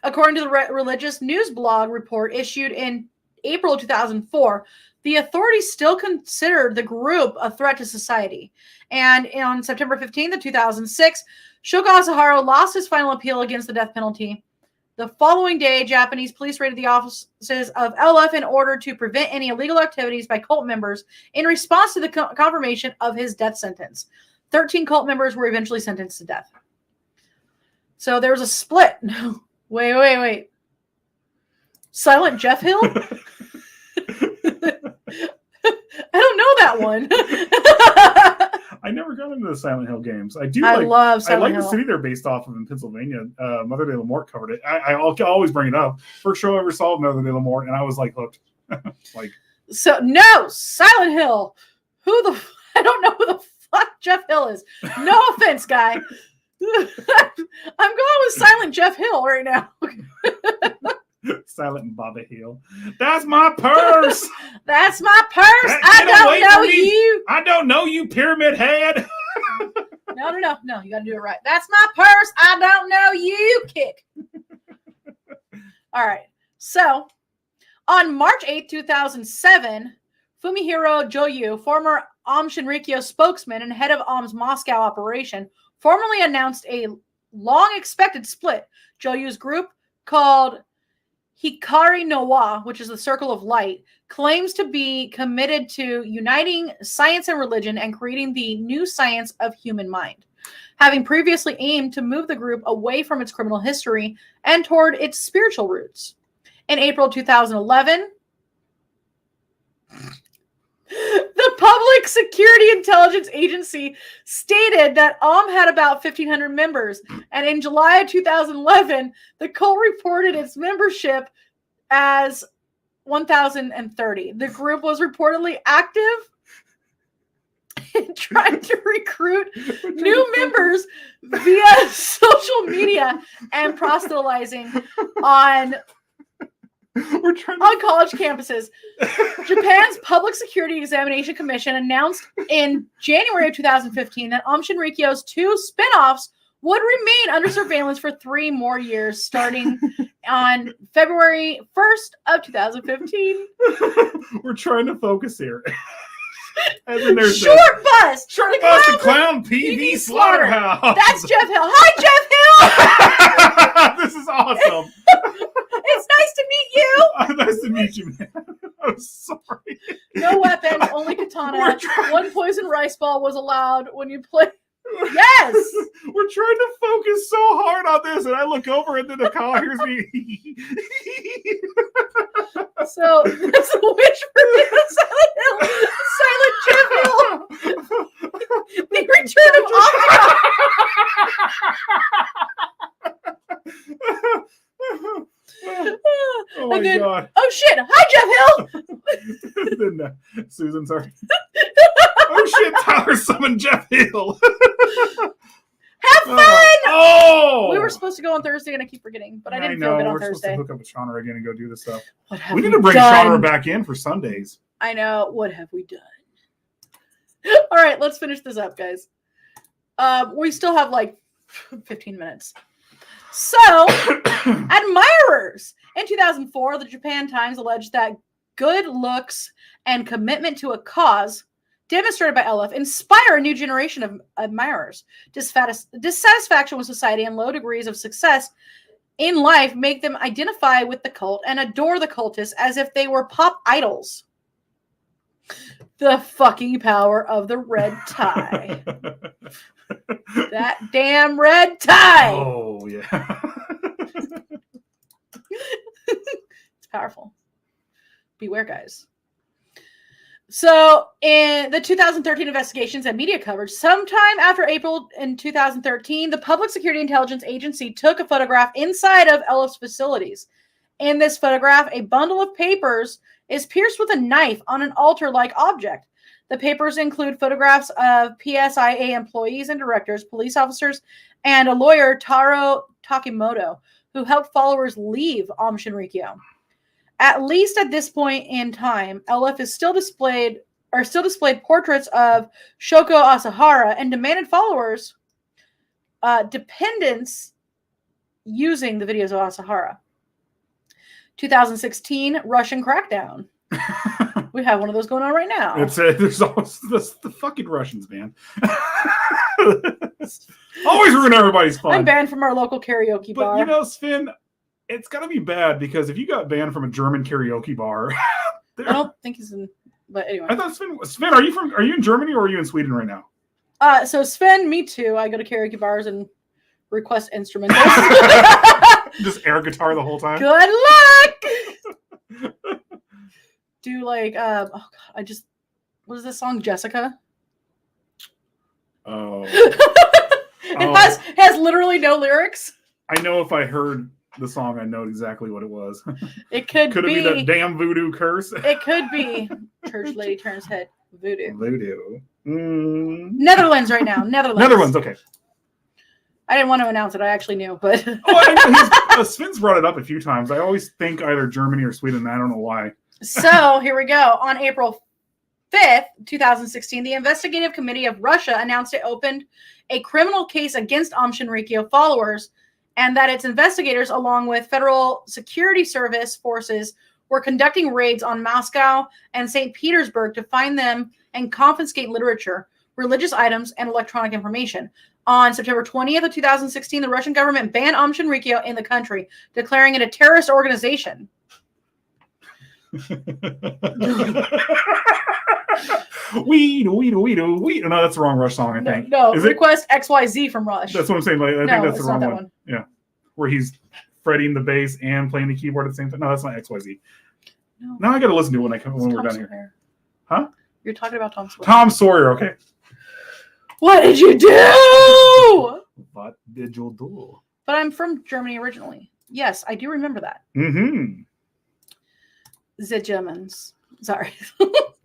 According to the religious news blog report issued in April 2004, the authorities still considered the group a threat to society. And on September 15th of 2006, Shogo Asahara lost his final appeal against the death penalty. The following day, Japanese police raided the offices of LF in order to prevent any illegal activities by cult members in response to the confirmation of his death sentence. 13 cult members were eventually sentenced to death. So there was a split. No. Wait. Silent Jeff Hill? I don't know that one. I never got into the Silent Hill games. I love Silent Hill. The city they're based off of in Pennsylvania. Mother de la Mort covered it. I'll always bring it up. First show I ever saw of Mother de la Mort, and I was like hooked. So no, Silent Hill. I don't know who the fuck Jeff Hill is. No offense, guy. I'm going with Silent Jeff Hill right now. Silent Baba Hill. That's my purse. That's my purse. I don't know you. I don't know you, pyramid head. No. You got to do it right. That's my purse. I don't know you. Kick. All right. So, on March 8th, 2007, Fumihiro Joyu, former Aum Shinrikyo spokesman and head of Aum's Moscow operation, formally announced a long-expected split. Joyu's group, called Hikari no Wa, which is the Circle of Light, claims to be committed to uniting science and religion and creating the new science of human mind, having previously aimed to move the group away from its criminal history and toward its spiritual roots. In April 2011, the Public Security Intelligence Agency stated that Aum had about 1,500 members, and in July of 2011, the cult reported its membership as 1,030. The group was reportedly active in trying to recruit new members via social media and proselytizing on college campuses. Japan's Public Security Examination Commission announced in January of 2015 that Aum Shinrikyo's 2 spin-offs would remain under surveillance for 3 more years, starting on February 1st of 2015. We're trying to focus here. And then there's Short Bus the Clown PV Slaughterhouse. That's Jeff Hill. Hi, Jeff Hill. This is awesome. It's nice to meet you. Nice to meet you, man. I'm sorry. No weapon, only katana. 1 poison rice ball was allowed when you play. Yes! We're trying to focus so hard on this, and I look over and then the call hears me. So, that's a wish for Silent Hill. Silent Jeff Hill. The return of Oh my God. Oh shit! Hi, Jeff Hill! Then Susan's already. Oh shit! Tyler summoned Jeff Hill. Have fun! Oh! We were supposed to go on Thursday, and I keep forgetting, but I didn't feel good on Thursday. We're supposed to hook up with Shauna again and go do this stuff. We need to bring Shauna back in for Sundays. I know. What have we done? All right, let's finish this up, guys. We still have like 15 minutes. So, admirers. In 2004, the Japan Times alleged that good looks and commitment to a cause demonstrated by LF inspire a new generation of admirers. Dissatisfaction with society and low degrees of success in life make them identify with the cult and adore the cultists as if they were pop idols. The fucking power of the red tie. That damn red tie. Oh, yeah. It's powerful. Beware, guys. So, in the 2013 investigations and media coverage, sometime after April in 2013, the Public Security Intelligence Agency took a photograph inside of LF's facilities. In this photograph, a bundle of papers is pierced with a knife on an altar-like object. The papers include photographs of PSIA employees and directors, police officers, and a lawyer, Taro Takimoto, who helped followers leave Aum Shinrikyo. At least at this point in time, LF is still displayed portraits of Shoko Asahara and demanded followers dependence using the videos of Asahara. 2016 Russian crackdown. We have one of those going on right now. There's always the fucking Russians, man. Always ruin everybody's fun. I'm banned from our local karaoke bar. But you know, Sven, it's gotta be bad because if you got banned from a German karaoke bar, I don't think he's in. But anyway, I thought Sven, are you in Germany or are you in Sweden right now? So Sven, me too. I go to karaoke bars and request instrumentals. Just air guitar the whole time. Good luck. Do like oh god, what is this song, Jessica? Oh. It has literally no lyrics. I know if I heard the song, I know exactly what it was. It could it be that damn voodoo curse? It could be Church Lady Turns Head Voodoo. Netherlands right now. Netherlands. Okay. I didn't want to announce it. I actually knew, but Sven's brought it up a few times. I always think either Germany or Sweden. And I don't know why. So here we go. On April 5th, 2016, the Investigative Committee of Russia announced it opened a criminal case against Aum Shinrikyo followers and that its investigators, along with Federal Security Service forces, were conducting raids on Moscow and St. Petersburg to find them and confiscate literature, religious items, and electronic information. On September 20th of 2016, the Russian government banned Aum Shinrikyo in the country, declaring it a terrorist organization. Weed. No, that's the wrong Rush song, I think. No, Is request XYZ from Rush. That's what I'm saying. Like, I think that's the wrong not that one. Yeah. Where he's fretting the bass and playing the keyboard at the same time. No, that's not XYZ. No. Now I got to listen to it when we're done here. Huh? You're talking about Tom Sawyer. Tom Sawyer, okay. What did you do? What did you do? But I'm from Germany originally. Yes, I do remember that. Mm-hmm. The Germans. Sorry.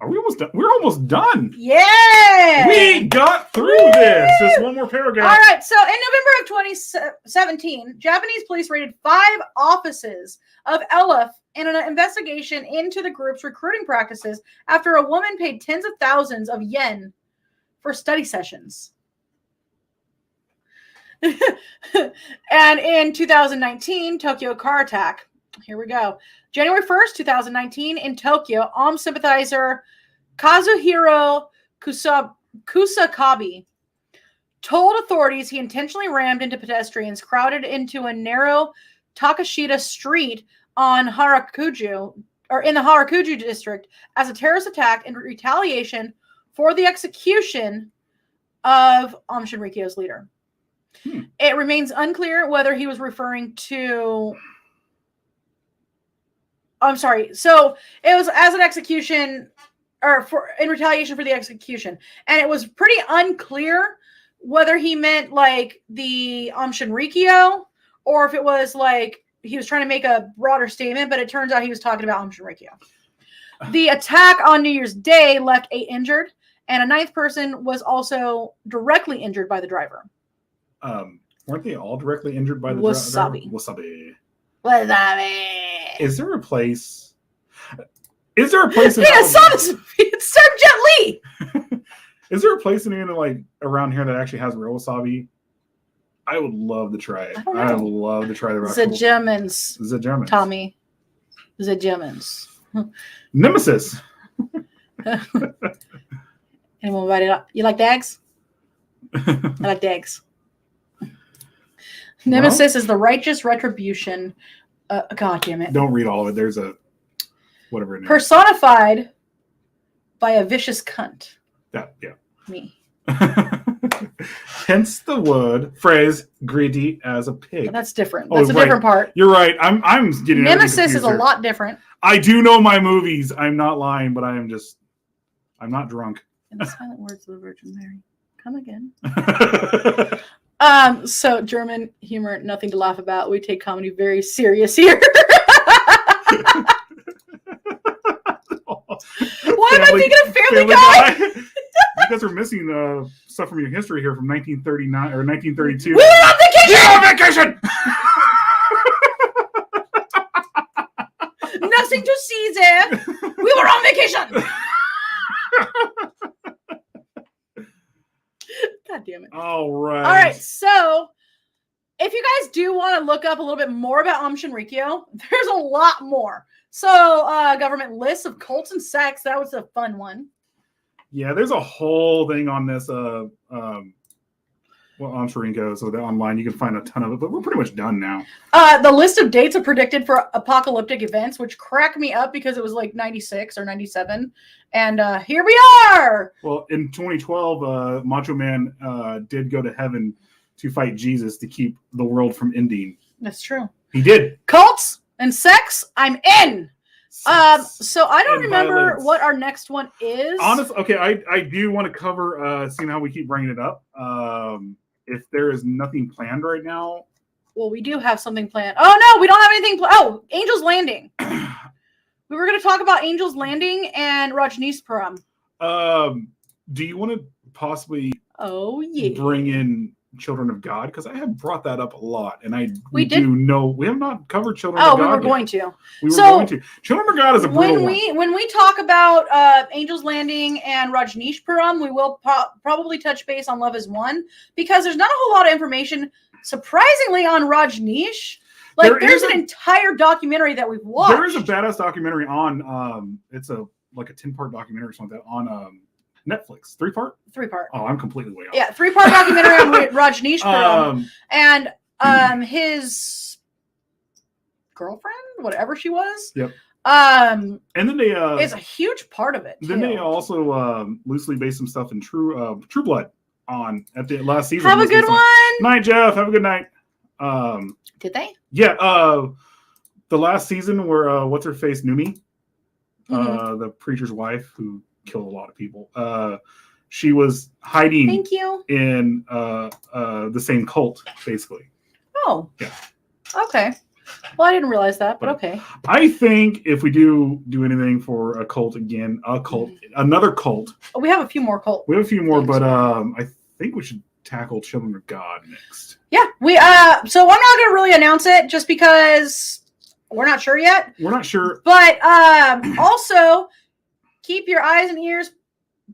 Are we almost done? We're almost done. Yeah! We got through this. Just one more paragraph. All right. So in November of 2017, Japanese police raided 5 offices of Elif in an investigation into the group's recruiting practices after a woman paid tens of thousands of yen for study sessions. And in 2019, Tokyo car attack. Here we go. January 1st, 2019, in Tokyo, Aum sympathizer Kazuhiro Kusakabe told authorities he intentionally rammed into pedestrians crowded into a narrow Takashita street on Harajuku, or in the Harajuku district, as a terrorist attack in retaliation for the execution of Aum Shinrikyo's leader. It remains unclear whether he was referring to... I'm sorry. So it was as an execution, or in retaliation for the execution, and it was pretty unclear whether he meant like the Aum Shinrikyo or if it was like he was trying to make a broader statement. But it turns out he was talking about Aum Shinrikyo. The attack on New Year's Day left 8 injured, and a 9th person was also directly injured by the driver. Weren't they all directly injured by the Wasabi. driver? Wasabi. Is there a place in I saw this movie. It's starring Jet Li. Is there a place in like around here that actually has real wasabi? I would love to try it. I would love to try the The Germans. The Germans. Tommy. The Germans. Nemesis. Anyone write it up? You like the eggs? I like the eggs. Nemesis is the righteous retribution. God damn it. Don't read all of it. There's a whatever it is. Personified by a vicious cunt. Yeah. Me. Hence the phrase greedy as a pig. That's different. That's a different part. You're right. I'm getting Nemesis is a lot different. I do know my movies. I'm not lying, but I'm not drunk. In the silent words of the Virgin Mary. Come again. So German humor, nothing to laugh about. We take comedy very serious here. Why am I thinking of Family Guy? You guys are missing stuff from your history here from 1939 or 1932. We were on vacation! Nothing to see there. We were on vacation. God damn it. All right. All right. So if you guys do want to look up a little bit more about Aum Shinrikyo, there's a lot more. So government lists of cults and sects. That was a fun one. Yeah, there's a whole thing on this Aum Shinrikyo. So that online you can find a ton of it, but we're pretty much done now. The list of dates are predicted for apocalyptic events, which cracked me up because it was like 96 or 97. And here we are. Well, in 2012, Macho Man did go to heaven to fight Jesus to keep the world from ending. That's true. He did. Cults and sex, I'm in. So I don't remember violence. What our next one is. Honestly, okay, I do want to cover, seeing how we keep bringing it up. If there is nothing planned right now. Well, we do have something planned. Oh, no, we don't have anything. Oh, Angel's Landing. We were going to talk about Angel's Landing and Rajneeshpuram. Do you want to possibly bring in Children of God? Because I have brought that up a lot, and we have not covered Children of God. We were going to. Children of God is a brutal one. When we talk about Angel's Landing and Rajneeshpuram, we will probably touch base on Love Is One, because there's not a whole lot of information, surprisingly, on Rajneesh. There's an entire documentary that we've watched. There is a badass documentary on it's a 10-part documentary or something on Netflix. 3-part? 3-part. Oh, I'm completely way off. Yeah, 3-part documentary on Rajneeshpuram. And his girlfriend, whatever she was. Yep. And then they is a huge part of it. Then they also loosely based some stuff in True Blood on at the last season. Have a good one. Night, Jeff. Have a good night. Did they? Yeah. The last season where what's her face, Numi, the preacher's wife who killed a lot of people. She was hiding. Thank you. In the same cult, basically. Oh. Yeah. Okay. Well, I didn't realize that, but okay. I think if we do anything for a cult again, another cult. We have a few more cults. We have a few more, but I think we should tackle Children of God next. Yeah, so I'm not going to really announce it just because we're not sure yet. We're not sure. But also keep your eyes and ears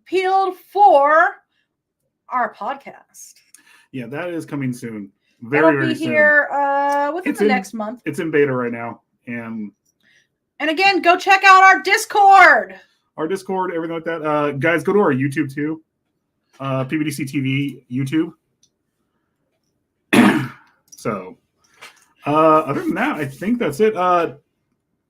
peeled for our podcast. Yeah, that is coming soon. It'll be here within the next month. It's in beta right now. And again, go check out our Discord. Everything like that. Guys, go to our YouTube too. PBDC TV YouTube. So, other than that, I think that's it.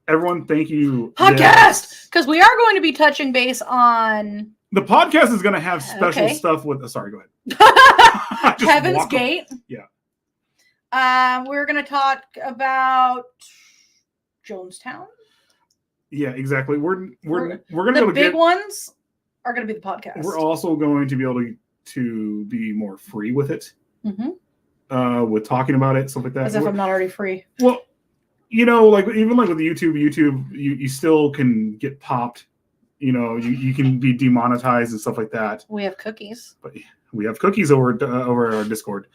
Everyone, thank you. Podcast! Because we are going to be touching base on... The podcast is going to have special stuff with... sorry, go ahead. Heaven's Gate. Yeah. We're going to talk about Jonestown. Yeah, exactly. We're going to the big ones are going to be the podcast. We're also going to be able to be more free with it. Mm-hmm. With talking about it, stuff like that. As if I'm not already free. Well, like even like with YouTube, you still can get popped. You can be demonetized and stuff like that. We have cookies. But we have cookies over our Discord.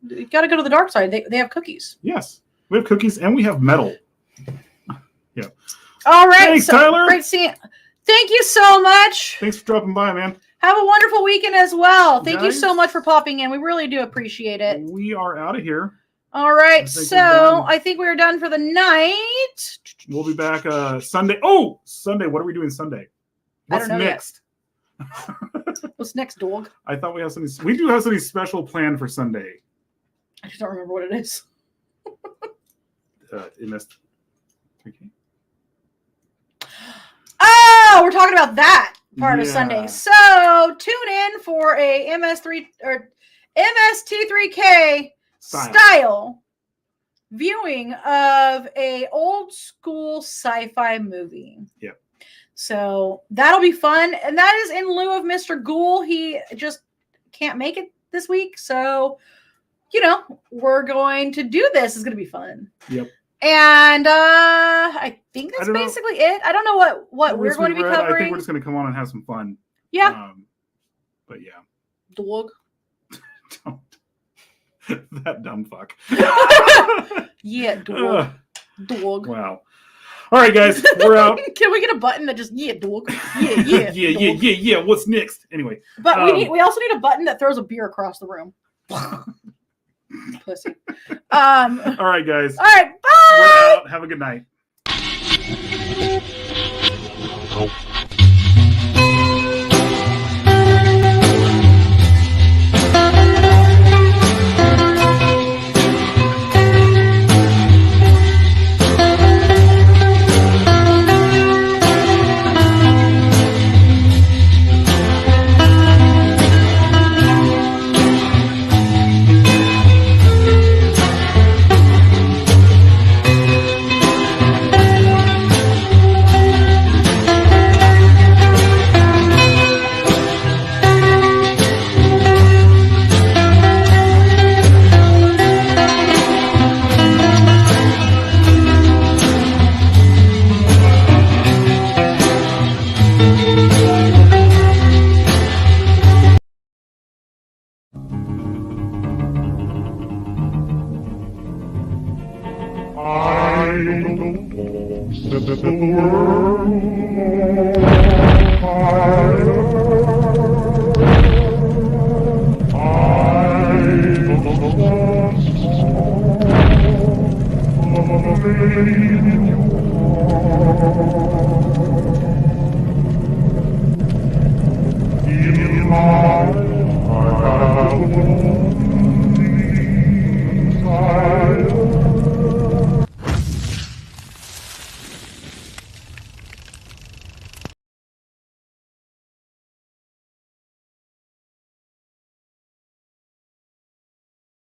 You got to go to the dark side. They have cookies. Yes, we have cookies and we have metal. Yeah. All right. Thanks, Tyler. Great seeing. Thank you so much. Thanks for dropping by, man. Have a wonderful weekend as well. Thank you so much for popping in. We really do appreciate it. We are out of here. All right. So I think we're done for the night. We'll be back Sunday. Oh, Sunday. What are we doing Sunday? What's next? What's next, dog? I thought we have something. We do have something special planned for Sunday. I just don't remember what it is. MS3K. Oh, we're talking about that part of Sunday. So tune in for a MST3K style viewing of a old school sci-fi movie. Yep. So that'll be fun. And that is in lieu of Mr. Ghoul. He just can't make it this week. So, we're going to do this. It's going to be fun. Yep. And I think that's basically it. I don't know what we're going to be covering. I think we're just going to come on and have some fun. Yeah. But yeah. Dog. Don't. That dumb fuck. Yeah, dog. Dog. Wow. All right, guys, we're out. Can we get a button that just dog? Yeah. Yeah. What's next? Anyway. But we also need a button that throws a beer across the room. Pussy. All right, guys. All right, bye. We're out. Have a good night. I